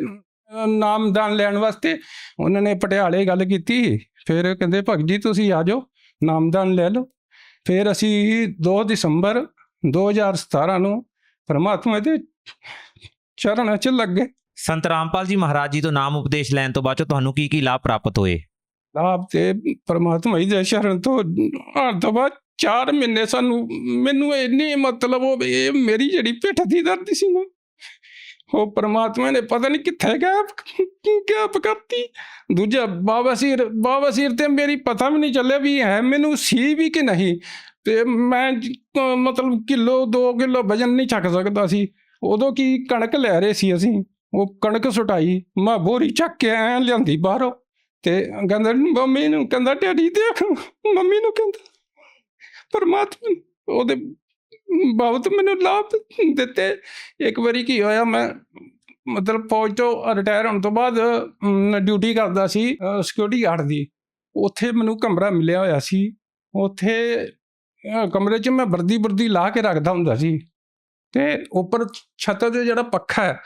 ਨਾਮਦਾਨ ਲੈਣ ਵਾਸਤੇ ਉਹਨਾਂ ਨੇ ਪਟਿਆਲੇ ਗੱਲ ਕੀਤੀ। ਫਿਰ ਕਹਿੰਦੇ ਭਗਤ ਜੀ ਤੁਸੀਂ ਆ ਜਾਓ ਨਾਮਦਾਨ ਲੈ ਲਓ। ਫਿਰ ਅਸੀਂ 2 ਦਸੰਬਰ 2017 ਨੂੰ ਪਰਮਾਤਮਾ ਦੇ ਚਰਨਾਂ 'ਚ ਲੱਗੇ। ਸੰਤ ਰਾਮਪਾਲ ਜੀ ਮਹਾਰਾਜ ਜੀ ਤੋਂ ਨਾਮ ਉਪਦੇਸ਼ ਲੈਣ ਤੋਂ ਬਾਅਦ ਤੁਹਾਨੂੰ ਕੀ ਲਾਭ ਪ੍ਰਾਪਤ ਹੋਏ? ਲਾਭ ਤੇ ਪਰਮਾਤਮਾ ਦੇ ਚਰਨ ਤੋਂ ਆਉਣ ਤੋਂ ਬਾਅਦ 4 ਮਹੀਨੇ ਮੈਨੂੰ ਇੰਨੀ ਮਤਲਬ ਉਹ ਇਹ ਮੇਰੀ ਜਿਹੜੀ ਪਿੱਠ ਦੀ ਦਰਦ ਸੀ ਨਾ, ਉਹ ਪਰਮਾਤਮਾ ਨੇ ਪਤਾ ਨਹੀਂ ਕਿੱਥੇ ਗੈਪ ਕਰਤੀ। ਦੂਜਾ ਬਾਬਾ ਸੀਰ ਤੇ ਮੇਰੀ ਪਤਾ ਵੀ ਨਹੀਂ ਚੱਲਿਆ ਵੀ ਹੈ ਮੈਨੂੰ ਸੀ ਵੀ ਕਿ ਨਹੀਂ। ਅਤੇ ਮੈਂ ਮਤਲਬ 1-2 ਕਿਲੋ ਵਜ਼ਨ ਨਹੀਂ ਚੱਕ ਸਕਦਾ ਸੀ। ਉਦੋਂ ਕੀ ਕਣਕ ਲੈ ਰਹੇ ਸੀ ਅਸੀਂ, ਉਹ ਕਣਕ ਸੁਟਾਈ ਮੈਂ ਬੋਰੀ ਚੱਕ ਕੇ ਐਂ ਲਿਆਂਦੀ ਬਾਹਰੋਂ। ਅਤੇ ਕਹਿੰਦਾ ਮੰਮੀ ਨੂੰ, ਕਹਿੰਦਾ ਡੈਡੀ ਦੇਖ, ਮੰਮੀ ਨੂੰ ਕਹਿੰਦਾ ਪਰਮਾਤਮਾ ਉਹਦੇ ਬਹੁਤ ਮੈਨੂੰ ਲਾਭ ਦਿੱਤੇ। ਇੱਕ ਵਾਰੀ ਕੀ ਹੋਇਆ, ਮੈਂ ਮਤਲਬ ਫੌਜ ਤੋਂ ਰਿਟਾਇਰ ਹੋਣ ਤੋਂ ਬਾਅਦ ਡਿਊਟੀ ਕਰਦਾ ਸੀ ਸਿਕਿਉਰਿਟੀ ਗਾਰਡ ਦੀ। ਉੱਥੇ ਮੈਨੂੰ ਕਮਰਾ ਮਿਲਿਆ ਹੋਇਆ ਸੀ। ਉੱਥੇ ਕਮਰੇ 'ਚ ਮੈਂ ਵਰਦੀ ਲਾ ਕੇ ਰੱਖਦਾ ਹੁੰਦਾ ਸੀ, ਅਤੇ ਉੱਪਰ ਛੱਤ 'ਤੇ ਜਿਹੜਾ ਪੱਖਾ ਹੈ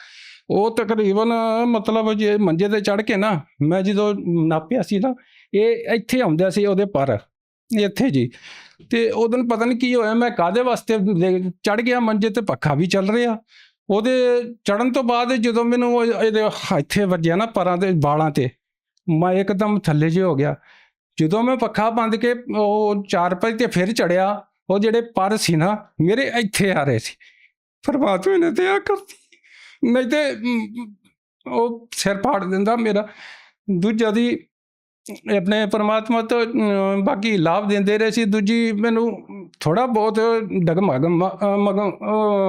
ਉਹ ਤਕਰੀਬਨ ਮਤਲਬ ਜੇ ਮੰਜੇ ਤੇ ਚੜ੍ਹ ਕੇ ਨਾ, ਮੈਂ ਜਦੋਂ ਨਾਪਿਆ ਸੀ ਨਾ, ਇਹ ਇੱਥੇ ਆਉਂਦਾ ਸੀ ਉਹਦੇ ਪਰ, ਇੱਥੇ ਜੀ। ਅਤੇ ਉਹ ਦਿਨ ਪਤਾ ਨਹੀਂ ਕੀ ਹੋਇਆ, ਮੈਂ ਕਾਹਦੇ ਵਾਸਤੇ ਚੜ੍ਹ ਗਿਆ ਮੰਜੇ 'ਤੇ, ਪੱਖਾ ਵੀ ਚੱਲ ਰਿਹਾ। ਉਹਦੇ ਚੜ੍ਹਨ ਤੋਂ ਬਾਅਦ ਜਦੋਂ ਮੈਨੂੰ ਇਹਦੇ ਇੱਥੇ ਵੱਜਿਆ ਨਾ ਪਰਾਂ ਦੇ ਵਾਲਾਂ 'ਤੇ, ਮੈਂ ਇੱਕਦਮ ਥੱਲੇ ਜਿਹੇ ਹੋ ਗਿਆ। ਜਦੋਂ ਮੈਂ ਪੱਖਾ ਬੰਦ ਕੇ ਉਹ 4 'ਤੇ ਫਿਰ ਚੜ੍ਹਿਆ, ਉਹ ਜਿਹੜੇ ਪਰ ਸੀ ਨਾ ਮੇਰੇ ਇੱਥੇ ਆ ਰਹੇ ਸੀ। ਪਰਮਾਤਮਾ ਨੇ ਤੇ ਆ ਕਰਤੀ, ਨਹੀਂ ਤੇ ਉਹ ਸਿਰ ਪਾੜ ਦਿੰਦਾ ਮੇਰਾ। ਦੂਜਾ ਦੀ ਆਪਣੇ ਪਰਮਾਤਮਾ ਤੋਂ ਬਾਕੀ ਲਾਭ ਦਿੰਦੇ ਰਹੇ ਸੀ। ਦੂਜੀ ਮੈਨੂੰ ਥੋੜ੍ਹਾ ਬਹੁਤ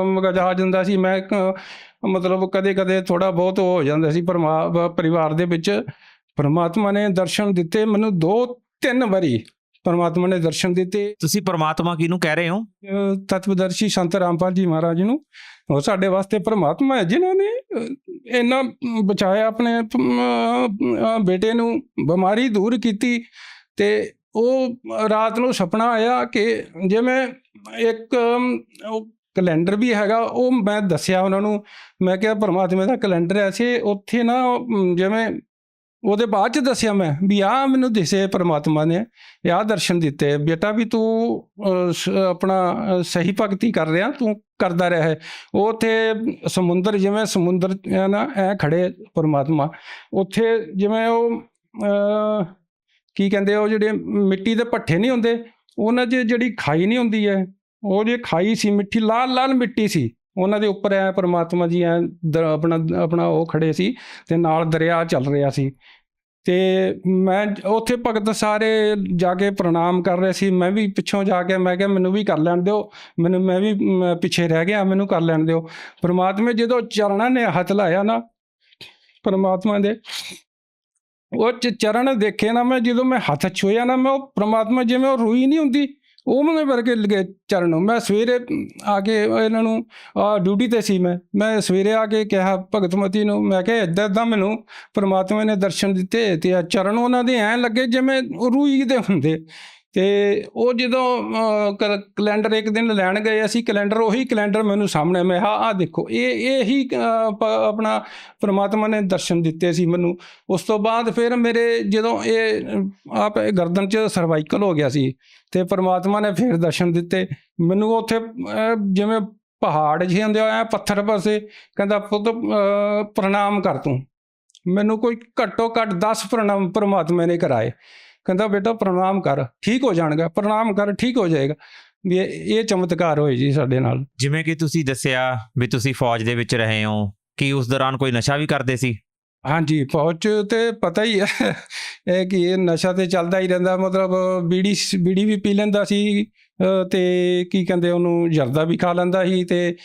ਮਗਜਾ ਜਾਂਦਾ ਸੀ। ਮੈਂ ਮਤਲਬ ਕਦੇ ਥੋੜ੍ਹਾ ਬਹੁਤ ਹੋ ਜਾਂਦਾ ਸੀ ਪਰਿਵਾਰ ਦੇ ਵਿੱਚ। ਪਰਮਾਤਮਾ ਨੇ ਦਰਸ਼ਨ ਦਿੱਤੇ ਮੈਨੂੰ 2-3 ਵਾਰੀ ਪਰਮਾਤਮਾ ਨੇ ਦਰਸ਼ਨ ਦਿੱਤੇ। ਤੁਸੀਂ ਪਰਮਾਤਮਾ ਕਿਹਨੂੰ ਕਹਿ ਰਹੇ ਹੋ? ਤਤਵਦਰਸ਼ੀ ਸੰਤ ਰਾਮਪਾਲ ਜੀ ਮਹਾਰਾਜ ਨੂੰ। ਉਹ ਸਾਡੇ ਵਾਸਤੇ ਪਰਮਾਤਮਾ ਹੈ, ਜਿਨ੍ਹਾਂ ਨੇ ਇੰਨਾ ਬਚਾਇਆ ਆਪਣੇ ਬੇਟੇ ਨੂੰ, ਬਿਮਾਰੀ ਦੂਰ ਕੀਤੀ। ਅਤੇ ਉਹ ਰਾਤ ਨੂੰ ਸੁਪਨਾ ਆਇਆ ਕਿ ਜਿਵੇਂ ਇੱਕ ਉਹ ਕੈਲੰਡਰ ਵੀ ਹੈਗਾ, ਉਹ ਮੈਂ ਦੱਸਿਆ ਉਹਨਾਂ ਨੂੰ। ਮੈਂ ਕਿਹਾ ਪਰਮਾਤਮਾ ਦਾ ਕੈਲੰਡਰ ਐਸੇ ਉੱਥੇ ਨਾ ਜਿਵੇਂ ਉਹਦੇ ਬਾਅਦ ਚ ਦੱਸਿਆ ਮੈਂ ਵੀ ਆਹ ਮੈਨੂੰ ਦਿਸੇ ਪਰਮਾਤਮਾ ਨੇ ਆਹ ਦਰਸ਼ਨ ਦਿੱਤੇ, ਬੇਟਾ ਵੀ ਤੂੰ ਆਪਣਾ ਸਹੀ ਭਗਤੀ ਕਰ ਰਿਹਾ, ਤੂੰ ਕਰਦਾ ਰਿਹਾ। ਉਹ ਉੱਥੇ ਸਮੁੰਦਰ, ਜਿਵੇਂ ਸਮੁੰਦਰ ਹੈ ਨਾ ਐ ਖੜੇ ਪਰਮਾਤਮਾ, ਉੱਥੇ ਜਿਵੇਂ ਉਹ ਕੀ ਕਹਿੰਦੇ, ਉਹ ਜਿਹੜੇ ਮਿੱਟੀ ਦੇ ਭੱਠੇ ਨਹੀਂ ਹੁੰਦੇ, ਉਹਨਾਂ 'ਚ ਜਿਹੜੀ ਖਾਈ ਨਹੀਂ ਹੁੰਦੀ ਹੈ, ਉਹ ਜੇ ਖਾਈ ਸੀ ਮਿੱਠੀ ਲਾਲ ਲਾਲ ਮਿੱਟੀ ਸੀ, ਉਹਨਾਂ ਦੇ ਉੱਪਰ ਐ ਪਰਮਾਤਮਾ ਜੀ ਐ ਆਪਣਾ ਉਹ ਖੜੇ ਸੀ ਤੇ ਨਾਲ ਦਰਿਆ ਚੱਲ ਰਿਹਾ ਸੀ। ਤੇ ਮੈਂ ਉੱਥੇ ਭਗਤ ਸਾਰੇ ਜਾ ਕੇ ਪ੍ਰਣਾਮ ਕਰ ਰਹੇ ਸੀ, ਮੈਂ ਵੀ ਪਿੱਛੋਂ ਜਾ ਕੇ ਮੈਂ ਕਿਹਾ ਮੈਨੂੰ ਵੀ ਕਰ ਲੈਣ ਦਿਓ, ਮੈਂ ਵੀ ਪਿੱਛੇ ਰਹਿ ਗਿਆ, ਮੈਨੂੰ ਕਰ ਲੈਣ ਦਿਓ। ਪਰਮਾਤਮਾ ਜਦੋਂ ਚਰਨਾਂ ਨੇ ਹੱਥ ਲਾਇਆ ਨਾ ਪਰਮਾਤਮਾ ਦੇ, ਉਹ ਚਰਨ ਦੇਖੇ ਨਾ ਮੈਂ, ਜਦੋਂ ਮੈਂ ਹੱਥ ਛੂਹਿਆ ਨਾ, ਮੈਂ ਉਹ ਪਰਮਾਤਮਾ ਜਿਵੇਂ ਉਹ ਰੂਈ ਨਹੀਂ ਹੁੰਦੀ ਉਹ ਮੈਨੂੰ ਵਰਗੇ ਲੱਗੇ ਚਰਨ। ਮੈਂ ਸਵੇਰੇ ਆ ਕੇ ਇਹਨਾਂ ਨੂੰ ਡਿਊਟੀ 'ਤੇ ਸੀ, ਮੈਂ ਸਵੇਰੇ ਆ ਕੇ ਕਿਹਾ ਭਗਤਮਤੀ ਨੂੰ, ਮੈਂ ਕਿਹਾ ਇੱਦਾਂ ਇੱਦਾਂ ਮੈਨੂੰ ਪਰਮਾਤਮਾ ਨੇ ਦਰਸ਼ਨ ਦਿੱਤੇ ਤੇ ਚਰਨ ਉਹਨਾਂ ਦੇ ਐਂ ਲੱਗੇ ਜਿਵੇਂ ਰੂਈ ਦੇ ਹੁੰਦੇ। ਤੇ ਉਹ ਜਦੋਂ ਕੈਲੰਡਰ ਇੱਕ ਦਿਨ ਲੈਣ ਗਏ ਅਸੀਂ, ਕੈਲੰਡਰ ਉਹੀ ਕੈਲੰਡਰ ਮੈਨੂੰ ਸਾਹਮਣੇ, ਮੈਂ ਆਹ ਦੇਖੋ ਇਹੀ ਆਪਣਾ ਪਰਮਾਤਮਾ ਨੇ ਦਰਸ਼ਨ ਦਿੱਤੇ ਸੀ ਮੈਨੂੰ। ਉਸ ਤੋਂ ਬਾਅਦ ਫਿਰ ਮੇਰੇ ਜਦੋਂ ਇਹ ਗਰਦਨ 'ਚ ਸਰਵਾਈਕਲ ਹੋ ਗਿਆ ਸੀ ਤੇ ਪਰਮਾਤਮਾ ਨੇ ਫਿਰ ਦਰਸ਼ਨ ਦਿੱਤੇ ਮੈਨੂੰ। ਉੱਥੇ ਜਿਵੇਂ ਪਹਾੜ ਜਿਹੇ ਹੁੰਦੇ ਆ ਪੱਥਰ ਪਾਸੇ, ਕਹਿੰਦਾ ਪੁੱਤ ਪ੍ਰਣਾਮ ਕਰ ਤੂੰ। ਮੈਨੂੰ ਕੋਈ ਘੱਟੋ ਘੱਟ 10 ਪ੍ਰਣਾਮ ਪਰਮਾਤਮਾ ਨੇ ਕਰਾਏ। ਕਹਿੰਦਾ ਬੇਟਾ ਪ੍ਰਣਾਮ ਕਰ, ਠੀਕ ਹੋ ਜਾਣਗਾ, ਪ੍ਰਣਾਮ ਕਰ, ਠੀਕ ਹੋ ਜਾਏਗਾ। ਵੀ ਇਹ ਚਮਤਕਾਰ ਹੋਏ ਜੀ ਸਾਡੇ ਨਾਲ। ਜਿਵੇਂ ਕਿ ਤੁਸੀਂ ਦੱਸਿਆ ਵੀ ਤੁਸੀਂ ਫੌਜ ਦੇ ਵਿੱਚ ਰਹੇ ਹੋ, ਕੀ ਉਸ ਦੌਰਾਨ ਕੋਈ ਨਸ਼ਾ ਵੀ ਕਰਦੇ ਸੀ? ਹਾਂਜੀ, ਫੌਜ 'ਚ ਤੇ ਪਤਾ ਹੀ ਹੈ ਇਹ ਕਿ ਇਹ ਨਸ਼ਾ ਤੇ ਚੱਲਦਾ ਹੀ ਰਹਿੰਦਾ। ਮਤਲਬ ਬੀੜੀ ਵੀ ਪੀ ਲੈਂਦਾ ਸੀ ਤੇ ਕੀ ਕਹਿੰਦੇ ਉਹਨੂੰ ਜਰਦਾ ਵੀ ਖਾ ਲੈਂਦਾ ਸੀ, ਤੇ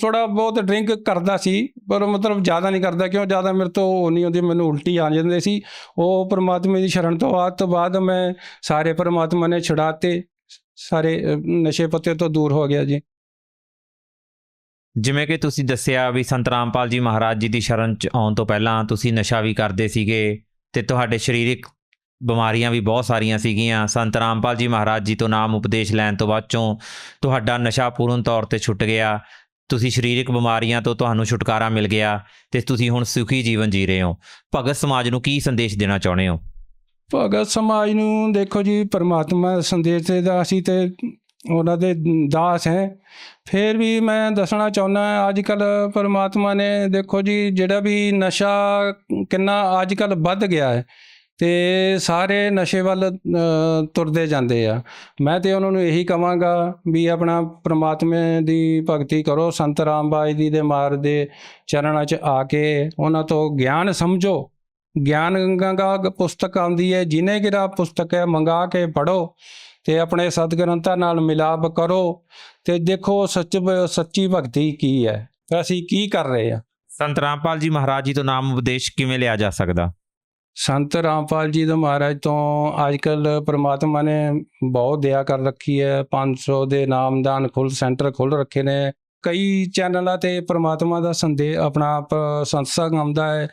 ਥੋੜ੍ਹਾ ਬਹੁਤ ਡਰਿੰਕ ਕਰਦਾ ਸੀ, ਪਰ ਮਤਲਬ ਜ਼ਿਆਦਾ ਨਹੀਂ ਕਰਦਾ, ਕਿਉਂ ਜ਼ਿਆਦਾ ਮੇਰੇ ਤੋਂ ਉਹ ਨਹੀਂ ਹੁੰਦੀ, ਮੈਨੂੰ ਉਲਟੀ ਆ ਜਾਂਦੇ ਸੀ। ਉਹ ਪਰਮਾਤਮਾ ਦੀ ਸ਼ਰਨ ਤੋਂ ਬਾਅਦ ਮੈਂ ਸਾਰੇ ਪਰਮਾਤਮਾ ਨੇ ਛੁਡਾਤੇ, ਸਾਰੇ ਨਸ਼ੇ ਪੱਤੇ ਤੋਂ ਦੂਰ ਹੋ ਗਿਆ ਜੀ। ਜਿਵੇਂ ਕਿ ਤੁਸੀਂ ਦੱਸਿਆ ਵੀ ਸੰਤ ਰਾਮਪਾਲ ਜੀ ਮਹਾਰਾਜ ਜੀ ਦੀ ਸ਼ਰਨ 'ਚ ਆਉਣ ਤੋਂ ਪਹਿਲਾਂ ਤੁਸੀਂ ਨਸ਼ਾ ਵੀ ਕਰਦੇ ਸੀਗੇ ਤੇ ਤੁਹਾਡੇ ਸਰੀਰਕ ਬਿਮਾਰੀਆਂ ਵੀ ਬਹੁਤ ਸਾਰੀਆਂ ਸੀਗੀਆਂ। ਸੰਤ ਰਾਮਪਾਲ ਜੀ ਮਹਾਰਾਜ ਜੀ ਤੋਂ ਨਾਮ ਉਪਦੇਸ਼ ਲੈਣ ਤੋਂ ਬਾਅਦ ਚੋਂ ਤੁਹਾਡਾ ਨਸ਼ਾ ਪੂਰਨ ਤੌਰ 'ਤੇ ਛੁੱਟ ਗਿਆ, ਤੁਸੀਂ ਸਰੀਰਕ ਬਿਮਾਰੀਆਂ ਤੋਂ ਤੁਹਾਨੂੰ ਛੁਟਕਾਰਾ ਮਿਲ ਗਿਆ ਤੇ ਤੁਸੀਂ ਹੁਣ ਸੁਖੀ ਜੀਵਨ ਜੀ ਰਹੇ ਹੋ। ਭਗਤ ਸਮਾਜ ਨੂੰ ਕੀ ਸੰਦੇਸ਼ ਦੇਣਾ ਚਾਹੁੰਦੇ ਹੋ? ਭਗਤ ਸਮਾਜ ਨੂੰ ਦੇਖੋ ਜੀ, ਪਰਮਾਤਮਾ ਸੰਦੇਸ਼ ਦਾ ਅਸੀਂ ਤੇ ਉਹਨਾਂ ਦੇ ਦਾਸ ਹੈ। ਫਿਰ ਵੀ ਮੈਂ ਦੱਸਣਾ ਚਾਹੁੰਦਾ, ਅੱਜ ਕੱਲ੍ਹ ਪਰਮਾਤਮਾ ਨੇ ਦੇਖੋ ਜੀ ਜਿਹੜਾ ਵੀ ਨਸ਼ਾ ਕਿੰਨਾ ਅੱਜ ਕੱਲ੍ਹ ਵੱਧ ਗਿਆ ਹੈ ਤੇ ਸਾਰੇ ਨਸ਼ੇ ਵੱਲ ਤੁਰਦੇ ਜਾਂਦੇ ਆ। ਮੈਂ ਤੇ ਉਹਨਾਂ ਨੂੰ ਇਹੀ ਕਹਾਂਗਾ ਵੀ ਆਪਣਾ ਪਰਮਾਤਮਾ ਦੀ ਭਗਤੀ ਕਰੋ, ਸੰਤ ਰਾਮਬਾਜ ਜੀ ਦੇ ਮਾਰ ਦੇ ਚਰਨਾਂ 'ਚ ਆ ਕੇ ਉਹਨਾਂ ਤੋਂ ਗਿਆਨ ਸਮਝੋ। ਗਿਆਨ ਗੰਗਾ ਪੁਸਤਕ ਆਉਂਦੀ ਹੈ, ਜਿਹਨੇ ਗਿਰਾ ਪੁਸਤਕ ਹੈ, ਮੰਗਾ ਕੇ ਪੜ੍ਹੋ ਤੇ ਆਪਣੇ ਸਤਿਗੁਰੰਤਾਂ ਨਾਲ ਮਿਲਾਪ ਕਰੋ ਤੇ ਦੇਖੋ ਸੱਚੀ ਭਗਤੀ ਕੀ ਹੈ, ਅਸੀਂ ਕੀ ਕਰ ਰਹੇ ਹਾਂ। ਸੰਤ ਰਾਮਪਾਲ ਜੀ ਮਹਾਰਾਜ ਜੀ ਤੋਂ ਨਾਮ ਉਪਦੇਸ਼ ਕਿਵੇਂ ਲਿਆ ਜਾ ਸਕਦਾ? ਸੰਤ ਰਾਮਪਾਲ ਜੀ ਦੇ ਮਹਾਰਾਜ ਤੋਂ ਅੱਜ ਕੱਲ੍ਹ ਪਰਮਾਤਮਾ ਨੇ ਬਹੁਤ ਦਇਆ ਕਰ ਰੱਖੀ ਹੈ। 500 ਦੇ ਨਾਮਦਾਨ ਸੈਂਟਰ ਖੁੱਲ੍ਹ ਰੱਖੇ ਨੇ। ਕਈ ਚੈਨਲਾਂ 'ਤੇ ਪਰਮਾਤਮਾ ਦਾ ਸੰਦੇਸ਼ ਆਪਣਾ ਸਤਸੰਗ ਆਉਂਦਾ ਹੈ,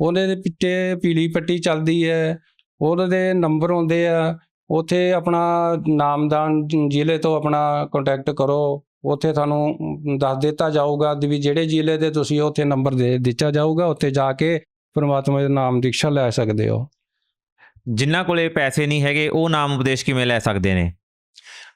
ਉਹਦੇ ਦੇ ਪਿੱਛੇ ਪੀਲੀ ਪੱਟੀ ਚੱਲਦੀ ਹੈ, ਉਹਦੇ ਦੇ ਨੰਬਰ ਆਉਂਦੇ ਆ। ਉੱਥੇ ਆਪਣਾ ਨਾਮਦਾਨ ਜ਼ਿਲ੍ਹੇ ਤੋਂ ਆਪਣਾ ਕੰਟੈਕਟ ਕਰੋ, ਉੱਥੇ ਤੁਹਾਨੂੰ ਦੱਸ ਦਿੱਤਾ ਜਾਊਗਾ ਵੀ ਜਿਹੜੇ ਜ਼ਿਲ੍ਹੇ ਦੇ ਤੁਸੀਂ ਉੱਥੇ ਨੰਬਰ ਦੇ ਦਿੱਤਾ ਜਾਊਗਾ, ਉੱਥੇ ਜਾ ਕੇ ਪਰਮਾਤਮਾ ਦੇ ਨਾਮ ਦੀਕਸ਼ਾ ਲੈ ਸਕਦੇ ਹੋ। ਜਿਨ੍ਹਾਂ ਕੋਲੇ ਪੈਸੇ ਨਹੀਂ ਹੈਗੇ ਉਹ ਨਾਮ ਉਪਦੇਸ਼ ਕਿਵੇਂ ਲੈ ਸਕਦੇ ਨੇ?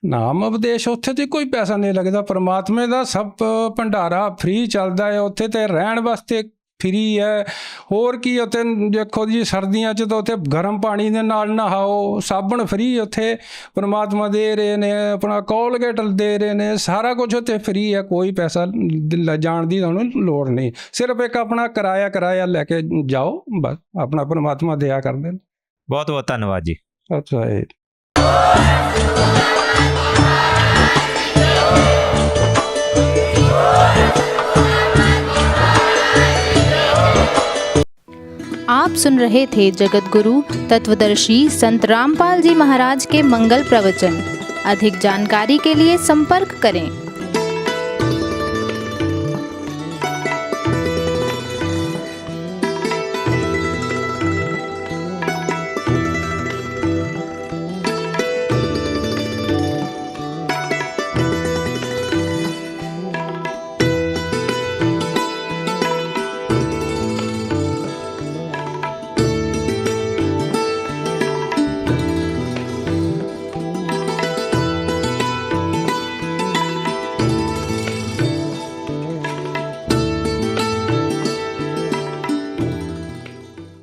ਨਾਮ ਉਪਦੇਸ਼ ਉੱਥੇ ਤੇ ਕੋਈ ਪੈਸਾ ਨਹੀਂ ਲੱਗਦਾ, ਪਰਮਾਤਮਾ ਦਾ ਸਭ ਭੰਡਾਰਾ ਫ੍ਰੀ ਚੱਲਦਾ ਹੈ। ਉੱਥੇ ਤੇ ਰਹਿਣ ਵਾਸਤੇ ਫ੍ਰੀ ਹੈ, ਹੋਰ ਕੀ। ਉੱਥੇ ਦੇਖੋ ਜੀ ਸਰਦੀਆਂ 'ਚ ਤਾਂ ਉੱਥੇ ਗਰਮ ਪਾਣੀ ਦੇ ਨਾਲ ਨਹਾਓ, ਸਾਬਣ ਫ੍ਰੀ ਉੱਥੇ ਪਰਮਾਤਮਾ ਦੇ ਰਹੇ ਨੇ, ਆਪਣਾ ਕੋਲਗੇਟ ਦੇ ਰਹੇ ਨੇ, ਸਾਰਾ ਕੁਝ ਉੱਥੇ ਫ੍ਰੀ ਹੈ, ਕੋਈ ਪੈਸਾ ਜਾਣ ਦੀ ਤੁਹਾਨੂੰ ਲੋੜ ਨਹੀਂ। ਸਿਰਫ ਇੱਕ ਆਪਣਾ ਕਿਰਾਇਆ ਲੈ ਕੇ ਜਾਓ, ਬਸ ਆਪਣਾ ਪਰਮਾਤਮਾ ਦਇਆ ਕਰਦੇ ਨੇ। ਬਹੁਤ ਬਹੁਤ ਧੰਨਵਾਦ ਜੀ। ਅੱਛਾ ਜੀ। आप सुन रहे थे जगत गुरु तत्वदर्शी संत रामपाल जी महाराज के मंगल प्रवचन। अधिक जानकारी के लिए संपर्क करें।